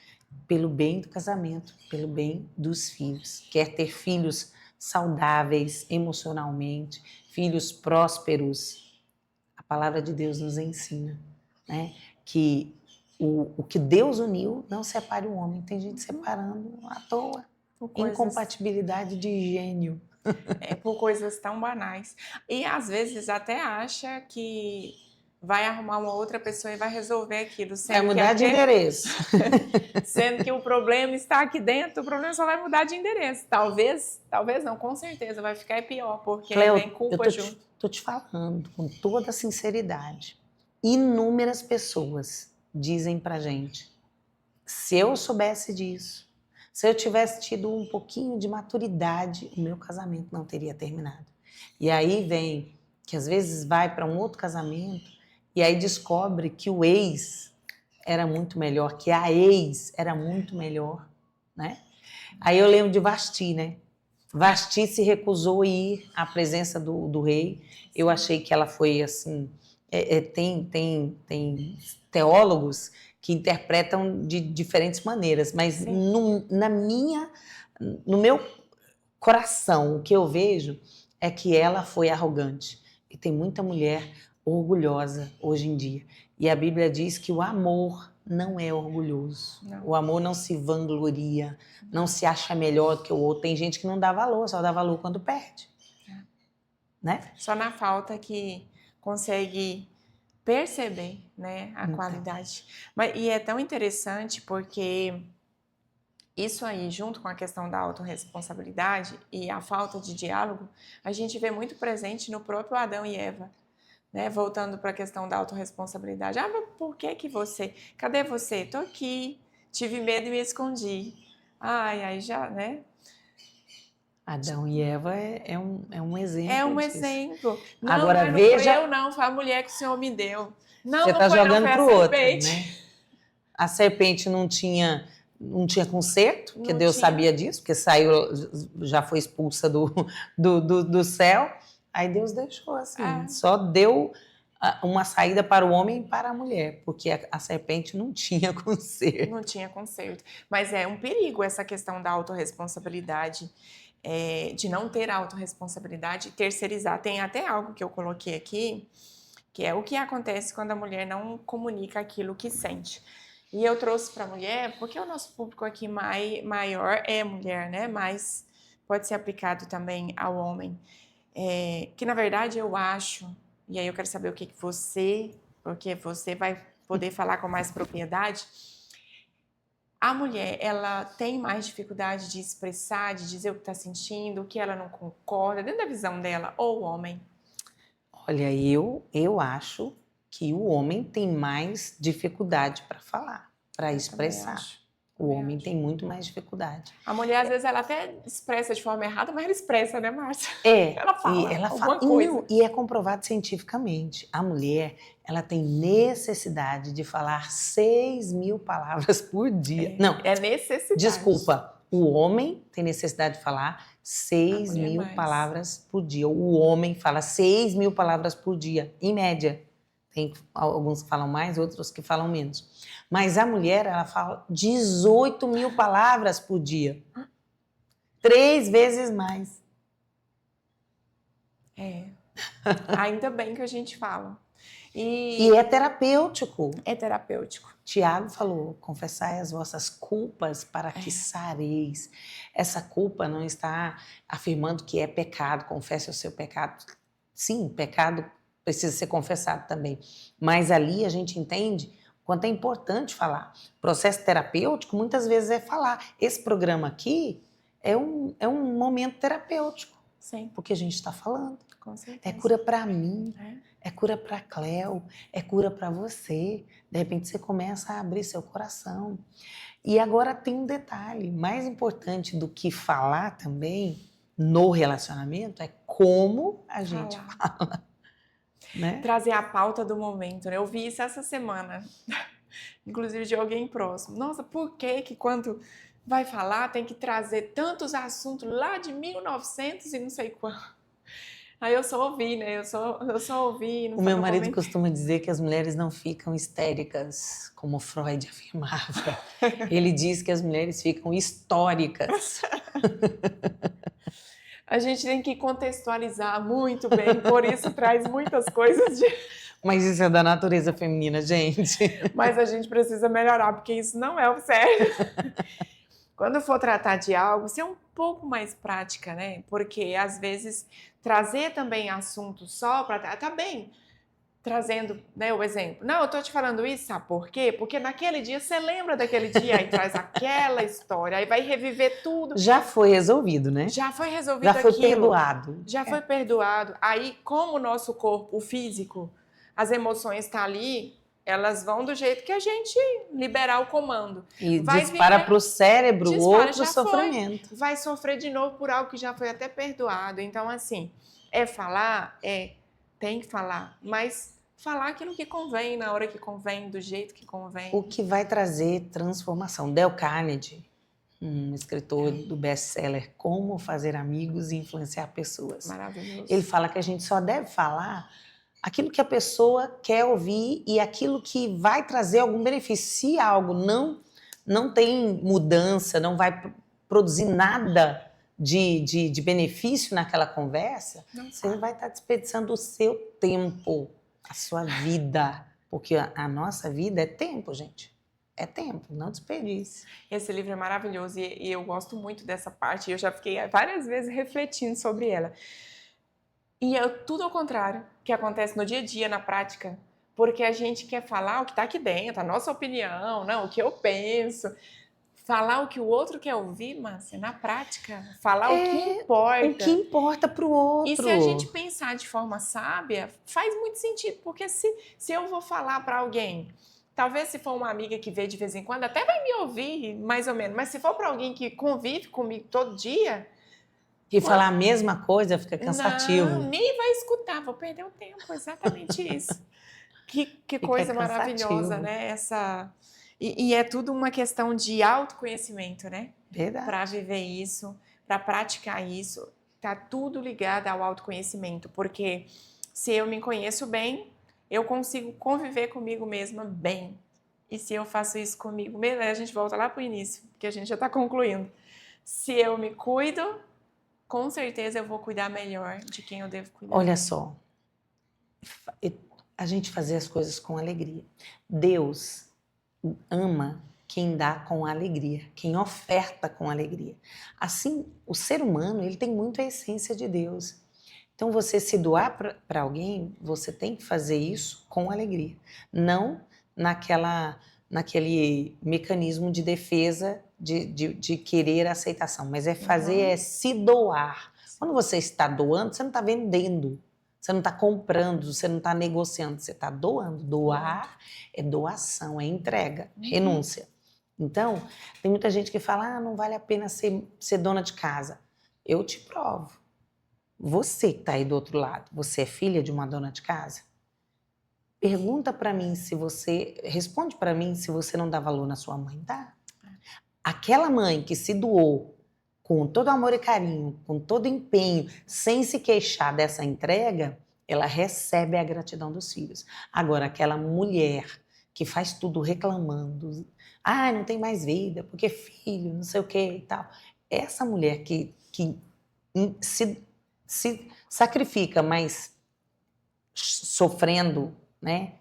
Pelo bem do casamento, pelo bem dos filhos. Quer ter filhos saudáveis emocionalmente, filhos prósperos. A palavra de Deus nos ensina, né, que o que Deus uniu não separe o homem. Tem gente separando à toa. Incompatibilidade de gênio. Por coisas tão banais. E às vezes até acha que vai arrumar uma outra pessoa e vai resolver aquilo. Vai mudar de endereço. Sendo que o problema está aqui dentro, o problema só vai mudar de endereço. Talvez não, com certeza vai ficar pior, porque Cleo, vem culpa junto. Estou te falando com toda sinceridade. Inúmeras pessoas dizem pra gente, se eu soubesse disso, se eu tivesse tido um pouquinho de maturidade, o meu casamento não teria terminado. E aí vem que às vezes vai para um outro casamento e aí descobre que o ex era muito melhor, que a ex era muito melhor, né? Aí eu lembro de Vasti, né? Vasti se recusou a ir à presença do rei. Eu achei que ela foi assim... tem teólogos que interpretam de diferentes maneiras, mas no meu coração, o que eu vejo é que ela foi arrogante. E tem muita mulher orgulhosa hoje em dia. E a Bíblia diz que o amor não é orgulhoso. Não. O amor não se vangloria, não se acha melhor do que o outro. Tem gente que não dá valor, só dá valor quando perde. Né? Só na falta que consegue perceber, né, a qualidade. E é tão interessante porque isso aí, junto com a questão da autorresponsabilidade e a falta de diálogo, a gente vê muito presente no próprio Adão e Eva. Né? Voltando para a questão da autorresponsabilidade. Ah, mas por que você? Cadê você? Tô aqui, tive medo e me escondi. Ai, já, né? Adão e Eva é um exemplo. É um disso. exemplo. Não, agora não veja. Foi eu, não, foi a mulher que o Senhor me deu. Não, você está jogando para o outro, né? A serpente não tinha conserto, porque Deus sabia disso, porque saiu, já foi expulsa do céu. Aí Deus deixou assim, só deu uma saída para o homem e para a mulher, porque a serpente não tinha conserto. Não tinha conserto. Mas é um perigo essa questão da autorresponsabilidade, de não ter autorresponsabilidade e terceirizar. Tem até algo que eu coloquei aqui, que é o que acontece quando a mulher não comunica aquilo que sente. E eu trouxe para a mulher, porque o nosso público aqui maior é mulher, né? Mas pode ser aplicado também ao homem. Que na verdade eu acho, e aí eu quero saber o que você, porque você vai poder falar com mais propriedade. A mulher, ela tem mais dificuldade de expressar, de dizer o que está sentindo, o que ela não concorda, dentro da visão dela, ou o homem? Olha, eu acho que o homem tem mais dificuldade para falar, para expressar. O homem tem muito mais dificuldade. A mulher, às vezes, ela até expressa de forma errada, mas ela expressa, né, Márcia? Ela alguma fala. coisa. Não, e é comprovado cientificamente. A mulher, ela tem necessidade de falar 6.000 palavras por dia. Não, é necessidade. Desculpa, o homem tem necessidade de falar 6.000 palavras por dia. O homem fala 6.000 palavras por dia, em média. Tem alguns que falam mais, outros que falam menos. Mas a mulher, ela fala 18.000 palavras por dia. 3 vezes mais. Ainda bem que a gente fala. E é terapêutico. É terapêutico. Tiago falou, confessai as vossas culpas para que sareis. Essa culpa não está afirmando que é pecado, confesse o seu pecado. Sim, pecado precisa ser confessado também. Mas ali a gente entende o quanto é importante falar. O processo terapêutico muitas vezes é falar. Esse programa aqui é um momento terapêutico. Sim. Porque a gente está falando. Com certeza. É cura para mim, é cura para Cléo, é cura para você. De repente você começa a abrir seu coração. E agora tem um detalhe, mais importante do que falar também no relacionamento é como a gente fala. Né? Trazer a pauta do momento, né? Eu vi isso essa semana, inclusive de alguém próximo. Nossa, por que quando vai falar tem que trazer tantos assuntos lá de 1900 e não sei quando? Aí eu só ouvi, né? Eu só ouvi. O meu marido costuma dizer que as mulheres não ficam histéricas, como Freud afirmava. Ele diz que as mulheres ficam históricas. A gente tem que contextualizar muito bem, por isso traz muitas coisas de... Mas isso é da natureza feminina, gente. Mas a gente precisa melhorar, porque isso não é o certo. Quando for tratar de algo, ser um pouco mais prática, né? Porque, às vezes, trazer também assuntos só para... Tá bem, trazendo, né, o exemplo. Não, eu tô te falando isso, sabe por quê? Porque naquele dia, você lembra daquele dia, aí traz aquela história, aí vai reviver tudo. Já foi resolvido, né? Já foi resolvido Já foi aquilo. perdoado. Já foi perdoado. Aí, como o nosso corpo, o físico, as emoções estão ali, elas vão do jeito que a gente liberar o comando. E dispara para o cérebro outro sofrimento. Vai sofrer de novo por algo que já foi até perdoado. Então, assim, falar, tem que falar, mas falar aquilo que convém, na hora que convém, do jeito que convém. O que vai trazer transformação. Dale Carnegie, um escritor do best-seller Como Fazer Amigos e Influenciar Pessoas. Maravilhoso. Ele fala que a gente só deve falar aquilo que a pessoa quer ouvir e aquilo que vai trazer algum benefício. Se algo não tem mudança, não vai produzir nada de benefício naquela conversa, você vai estar desperdiçando o seu tempo, a sua vida. Porque a nossa vida é tempo, gente. É tempo, não desperdice. Esse livro é maravilhoso e eu gosto muito dessa parte. Eu já fiquei várias vezes refletindo sobre ela. E é tudo ao contrário que acontece no dia a dia, na prática. Porque a gente quer falar o que está aqui dentro, a nossa opinião, não, o que eu penso. Falar o que o outro quer ouvir, Márcia, na prática. Falar o que importa. O que importa para o outro. E se a gente pensar de forma sábia, faz muito sentido. Porque se eu vou falar para alguém, talvez se for uma amiga que vê de vez em quando, até vai me ouvir, mais ou menos. Mas se for para alguém que convive comigo todo dia... E falar a mesma coisa fica cansativo. Não, nem vai escutar, vou perder o tempo, exatamente isso. Que coisa maravilhosa, né? E é tudo uma questão de autoconhecimento, né? Verdade. Para viver isso, para praticar isso, tá tudo ligado ao autoconhecimento, porque se eu me conheço bem, eu consigo conviver comigo mesma bem. E se eu faço isso comigo mesma, a gente volta lá para o início, que a gente já está concluindo. Se eu me cuido, com certeza eu vou cuidar melhor de quem eu devo cuidar. Olha só, a gente fazer as coisas com alegria. Deus ama quem dá com alegria, quem oferta com alegria. Assim, o ser humano, ele tem muito a essência de Deus. Então, você se doar para alguém, você tem que fazer isso com alegria. Não naquele mecanismo de defesa de querer aceitação, mas é se doar. Quando você está doando, você não está vendendo, você não está comprando, você não está negociando, você está doando. Doar é doação, é entrega, renúncia. Então, tem muita gente que fala, não vale a pena ser dona de casa. Eu te provo. Você que está aí do outro lado, você é filha de uma dona de casa? Responde para mim se você não dá valor na sua mãe, tá? Aquela mãe que se doou com todo amor e carinho, com todo empenho, sem se queixar dessa entrega, ela recebe a gratidão dos filhos. Agora, aquela mulher que faz tudo reclamando, não tem mais vida, porque filho, não sei o que e tal. Essa mulher que se sacrifica, mas sofrendo, né,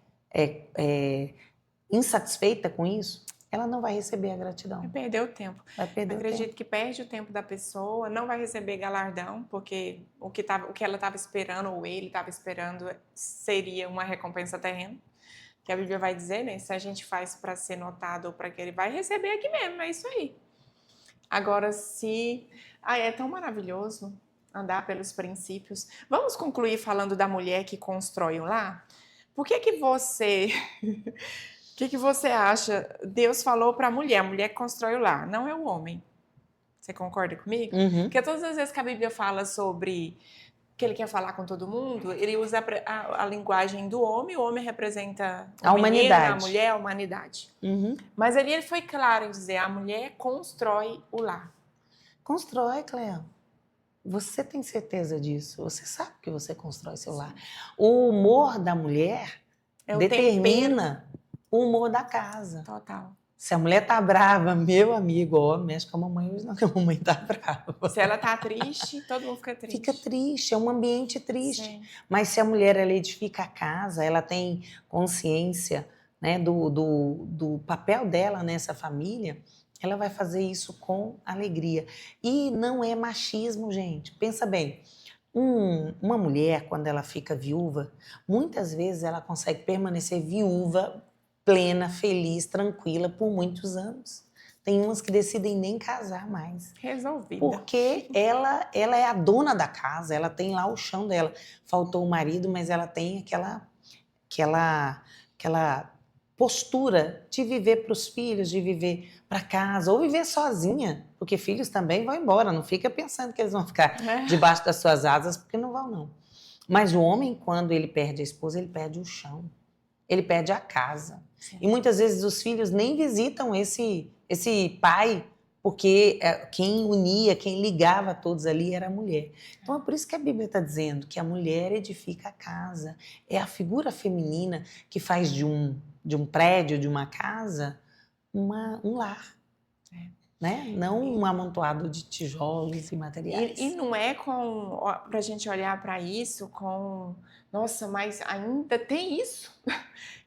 insatisfeita com isso, ela não vai receber a gratidão. Vai perder o tempo. Vai perder Acredito o tempo. que perde o tempo da pessoa, não vai receber galardão, porque o que ela estava esperando, ou ele estava esperando, seria uma recompensa terrena. Que a Bíblia vai dizer, né? Se a gente faz para ser notado ou para que ele vai receber aqui mesmo, é isso aí. Agora, é tão maravilhoso andar pelos princípios. Vamos concluir falando da mulher que constrói um lar? Por que você... O que você acha? Deus falou para a mulher que constrói o lar, não é o homem. Você concorda comigo? Uhum. Porque todas as vezes que a Bíblia fala sobre que ele quer falar com todo mundo, ele usa a linguagem do homem, o homem representa a humanidade. Menino, a mulher, a humanidade. Uhum. Mas ali ele foi claro em dizer, a mulher constrói o lar. Constrói, Cleo. Você tem certeza disso? Você sabe que você constrói seu lar. O humor da mulher determina o humor da casa. Total. Se a mulher tá brava, meu amigo, mexe com a mamãe hoje não, que a mamãe tá brava. Se ela tá triste, todo mundo fica triste. Fica triste, é um ambiente triste. Sim. Mas se a mulher ela edifica a casa, ela tem consciência, né, do papel dela nessa família, ela vai fazer isso com alegria. E não é machismo, gente. Pensa bem, uma mulher, quando ela fica viúva, muitas vezes ela consegue permanecer viúva, plena, feliz, tranquila por muitos anos. Tem umas que decidem nem casar mais. Resolvida. Porque ela é a dona da casa, ela tem lá o chão dela. Faltou o marido, mas ela tem aquela postura de viver para os filhos, de viver para casa, ou viver sozinha, porque filhos também vão embora, não fica pensando que eles vão ficar debaixo das suas asas, porque não vão, não. Mas o homem, quando ele perde a esposa, ele perde o chão, ele perde a casa. Sim. E muitas vezes os filhos nem visitam esse pai, porque quem unia, quem ligava todos ali era a mulher. Então é por isso que a Bíblia está dizendo que a mulher edifica a casa, é a figura feminina que faz de um prédio, de uma casa, um lar. Né? Não um amontoado de tijolos e materiais. E não é para a gente olhar para isso com... Nossa, mas ainda tem isso?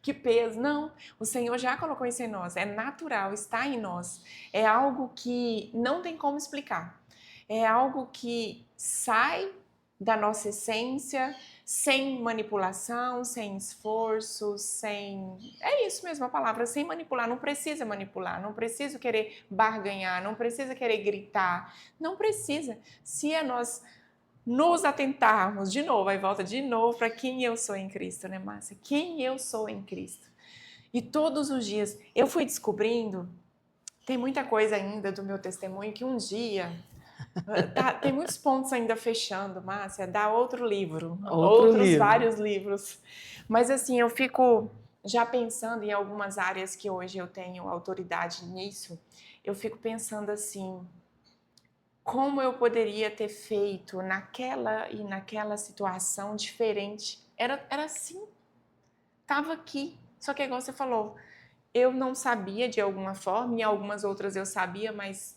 Que peso. Não, o Senhor já colocou isso em nós. É natural, está em nós. É algo que não tem como explicar. É algo que sai da nossa essência, sem manipulação, sem esforço, sem... É isso mesmo a palavra, sem manipular. Não precisa manipular, não precisa querer barganhar, não precisa querer gritar, não precisa. Se nós nos atentarmos, de novo, aí volta de novo para quem eu sou em Cristo, né, Márcia? Quem eu sou em Cristo. E todos os dias eu fui descobrindo, tem muita coisa ainda do meu testemunho que um dia... tem muitos pontos ainda fechando, Márcia, dá outro livro, vários livros. Mas assim, eu fico já pensando em algumas áreas que hoje eu tenho autoridade nisso, eu fico pensando assim, como eu poderia ter feito naquela situação diferente? Era assim, estava aqui, só que igual você falou, eu não sabia de alguma forma, em algumas outras eu sabia, mas...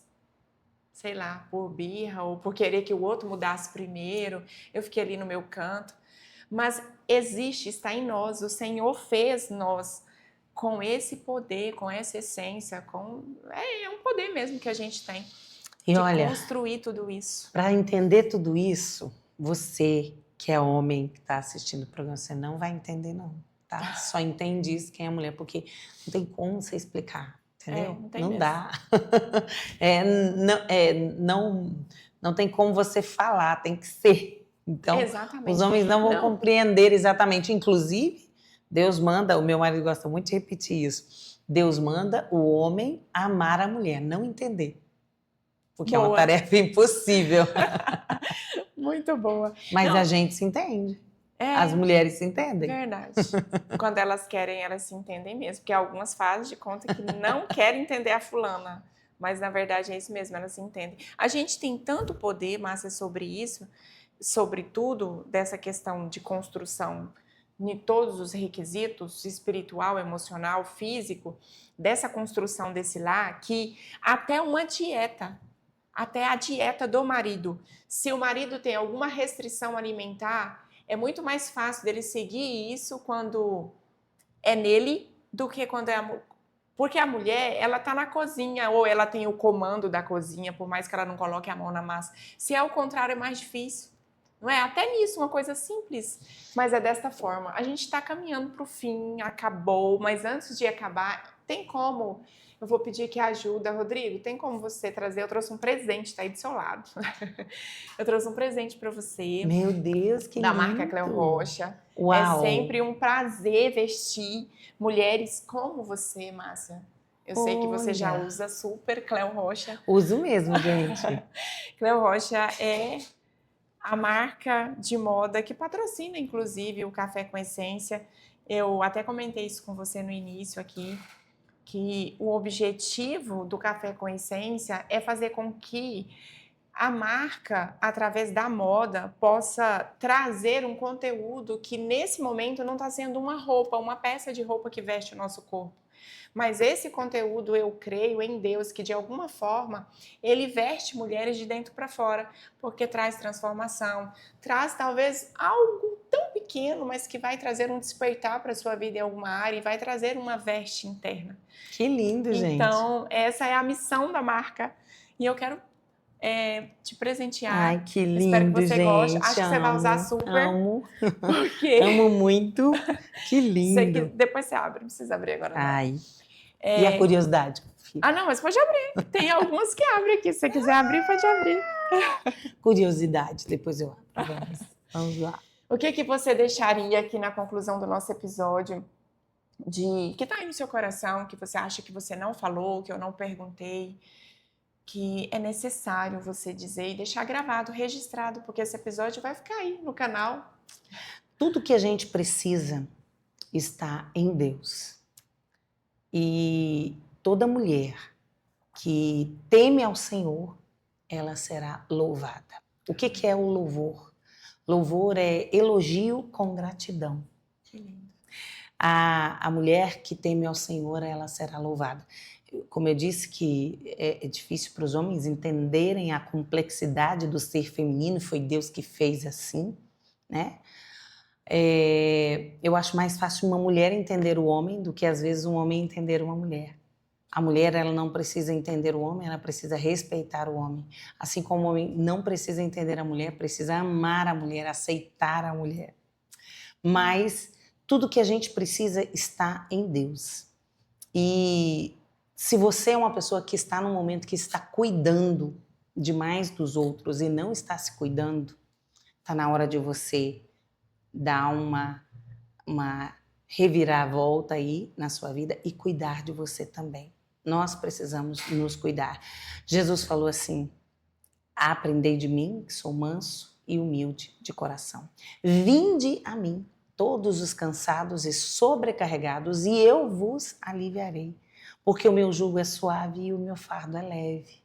sei lá, por birra ou por querer que o outro mudasse primeiro, eu fiquei ali no meu canto. Mas existe, está em nós, o Senhor fez nós com esse poder, com essa essência, é um poder mesmo que a gente tem de construir tudo isso. Para entender tudo isso, você que é homem, que está assistindo o programa, você não vai entender não, tá? Só entende isso quem é mulher, porque não tem como você explicar. Entendeu? Não dá. Não tem como você falar, tem que ser. Então, exatamente. Os homens não vão compreender exatamente. Inclusive, Deus manda, o meu marido gosta muito de repetir isso, Deus manda o homem amar a mulher, não entender. Porque Boa. é uma tarefa impossível. Muito boa. Mas a gente se entende. As mulheres se entendem. Verdade. Quando elas querem, elas se entendem mesmo. Porque algumas fazem de conta que não querem entender a fulana. Mas, na verdade, é isso mesmo, elas se entendem. A gente tem tanto poder, Márcia, sobre isso, sobre tudo, dessa questão de construção em todos os requisitos, espiritual, emocional, físico, dessa construção desse lar, que até uma dieta, até a dieta do marido, se o marido tem alguma restrição alimentar, é muito mais fácil dele seguir isso quando é nele do que quando é a... Porque a mulher, ela tá na cozinha, ou ela tem o comando da cozinha, por mais que ela não coloque a mão na massa. Se é o contrário, é mais difícil. Não é? Até nisso, uma coisa simples, mas é desta forma. A gente está caminhando para o fim, acabou, mas antes de acabar, tem como... Eu vou pedir que ajuda, Rodrigo, tem como você trazer? Eu trouxe um presente, tá aí do seu lado. Eu trouxe um presente para você. Meu Deus, que da lindo! marca Cleo Rocha. Uau. É sempre um prazer vestir mulheres como você, Márcia. Eu sei que você já usa super Cleo Rocha. Uso mesmo, gente. Cleo Rocha é a marca de moda que patrocina, inclusive, o Café com Essência. Eu até comentei isso com você no início aqui, que o objetivo do Café com Essência é fazer com que a marca, através da moda, possa trazer um conteúdo que, nesse momento, não está sendo uma roupa, uma peça de roupa que veste o nosso corpo. Mas esse conteúdo, eu creio em Deus, que de alguma forma, ele veste mulheres de dentro para fora, porque traz transformação, traz talvez algo tão pequeno, mas que vai trazer um despertar para a sua vida em alguma área e vai trazer uma veste interna. Que lindo, gente. Então, essa é a missão da marca e eu quero te presentear. Ai, que lindo, espero que você gente. goste. Acho que você vai usar super. Amo. Porque... Amo muito. Que lindo. Depois você abre, não precisa abrir agora. Não. Ai. E a curiosidade? Ah, não, mas pode abrir. Tem algumas que abrem aqui. Se você quiser abrir, pode abrir. Curiosidade, depois eu abro. Vamos lá. O que você deixaria aqui na conclusão do nosso episódio que tá aí no seu coração, que você acha que você não falou, que eu não perguntei, que é necessário você dizer e deixar gravado, registrado, porque esse episódio vai ficar aí no canal. Tudo que a gente precisa está em Deus. E toda mulher que teme ao Senhor, ela será louvada. O que é o louvor? Louvor é elogio com gratidão. Que lindo. A mulher que teme ao Senhor, ela será louvada. Como eu disse que é difícil para os homens entenderem a complexidade do ser feminino, foi Deus que fez assim, né? Eu acho mais fácil uma mulher entender o homem do que às vezes um homem entender uma mulher. A mulher, ela não precisa entender o homem, ela precisa respeitar o homem. Assim como o homem não precisa entender a mulher, precisa amar a mulher, aceitar a mulher. Mas tudo que a gente precisa está em Deus. E se você é uma pessoa que está num momento que está cuidando demais dos outros e não está se cuidando, está na hora de você dar uma reviravolta aí na sua vida e cuidar de você também. Nós precisamos nos cuidar. Jesus falou assim: aprendei de mim, que sou manso e humilde de coração. Vinde a mim, todos os cansados e sobrecarregados, e eu vos aliviarei. Porque o meu jugo é suave e o meu fardo é leve.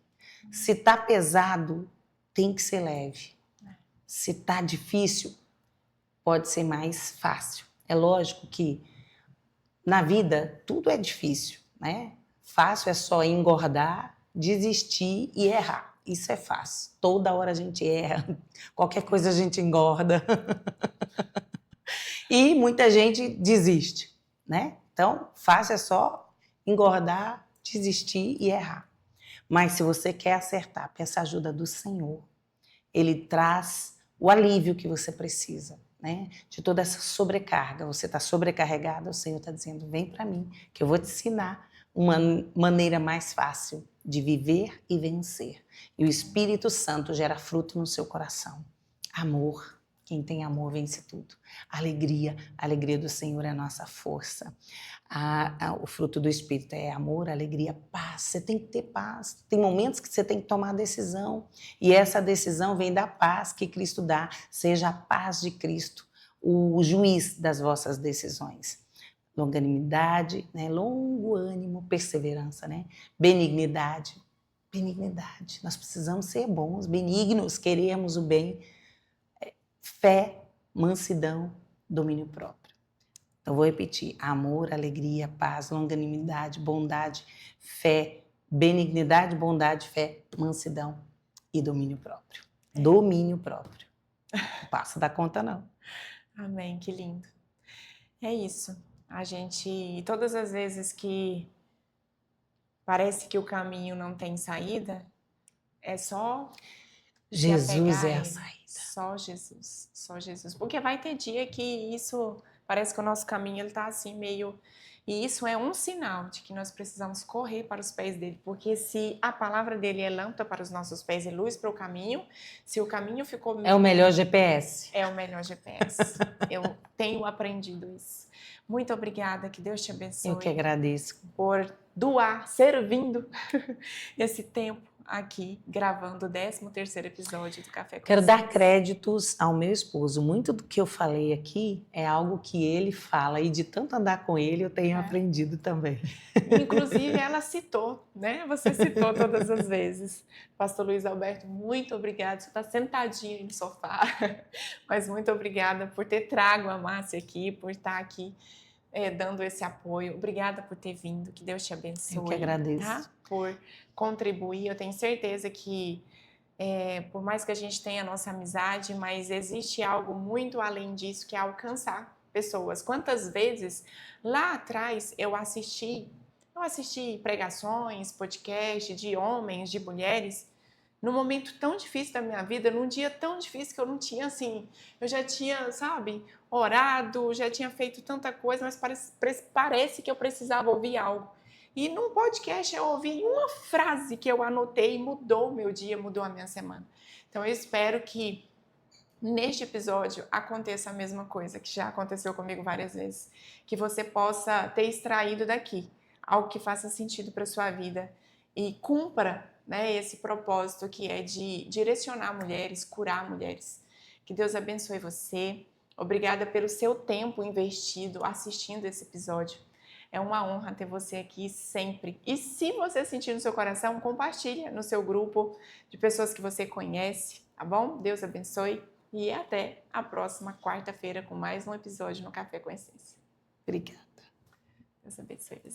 Se tá pesado, tem que ser leve. Se tá difícil, pode ser mais fácil. É lógico que na vida tudo é difícil, né? Fácil é só engordar, desistir e errar. Isso é fácil. Toda hora a gente erra. Qualquer coisa a gente engorda. E muita gente desiste, né? Então, fácil é só engordar, desistir e errar. Mas se você quer acertar, peça ajuda do Senhor. Ele traz o alívio que você precisa, né? De toda essa sobrecarga. Você está sobrecarregada, o Senhor está dizendo: vem para mim, que eu vou te ensinar uma maneira mais fácil de viver e vencer. E o Espírito Santo gera fruto no seu coração. Amor, Quem tem amor vence tudo. Alegria, a alegria do Senhor é a nossa força. O fruto do Espírito é amor, alegria, paz. Você tem que ter paz. Tem momentos que você tem que tomar decisão. E essa decisão vem da paz que Cristo dá. Seja a paz de Cristo o juiz das vossas decisões. Longanimidade, né? Longo ânimo, perseverança, né? Benignidade. Benignidade. Nós precisamos ser bons, benignos, queremos o bem. Fé, mansidão, domínio próprio. Então, vou repetir: amor, alegria, paz, longanimidade, bondade, fé, benignidade, bondade, fé, mansidão e domínio próprio. Domínio próprio. Não passa da conta, não. Amém, que lindo. É isso. A gente, todas as vezes que parece que o caminho não tem saída, é só Jesus é a saída. Só Jesus, só Jesus. Porque vai ter dia que isso, parece que o nosso caminho ele tá assim meio... E isso é um sinal de que nós precisamos correr para os pés dele. Porque se a palavra dele é lâmpada para os nossos pés e luz para o caminho, se o caminho ficou... É o melhor GPS. É o melhor GPS. Eu tenho aprendido isso. Muito obrigada, que Deus te abençoe. Eu que agradeço. Por doar, servindo esse tempo aqui, gravando o 13º episódio do Café com Quero Essência. dar créditos ao meu esposo. Muito do que eu falei aqui é algo que ele fala, e de tanto andar com ele eu tenho aprendido também. Inclusive ela citou, né? Você citou todas as vezes. Pastor Luiz Alberto, muito obrigada. Você está sentadinho no sofá, mas muito obrigada por ter trago a Márcia aqui, por estar aqui dando esse apoio. Obrigada por ter vindo, que Deus te abençoe. Eu que agradeço. Tá? Por contribuir. Eu tenho certeza que, por mais que a gente tenha a nossa amizade, mas existe algo muito além disso, que é alcançar pessoas. Quantas vezes lá atrás eu assisti pregações, podcast de homens, de mulheres, num momento tão difícil da minha vida, num dia tão difícil que eu não tinha, assim, eu já tinha, sabe, orado, já tinha feito tanta coisa, mas parece que eu precisava ouvir algo. E num podcast eu ouvi uma frase que eu anotei e mudou o meu dia, mudou a minha semana. Então eu espero que neste episódio aconteça a mesma coisa, que já aconteceu comigo várias vezes, que você possa ter extraído daqui algo que faça sentido para sua vida e cumpra, né, esse propósito que é de direcionar mulheres, curar mulheres. Que Deus abençoe você. Obrigada pelo seu tempo investido assistindo esse episódio. É uma honra ter você aqui sempre. E se você sentir no seu coração, compartilha no seu grupo de pessoas que você conhece, tá bom? Deus abençoe e até a próxima quarta-feira com mais um episódio no Café com Essência. Obrigada. Deus abençoe você.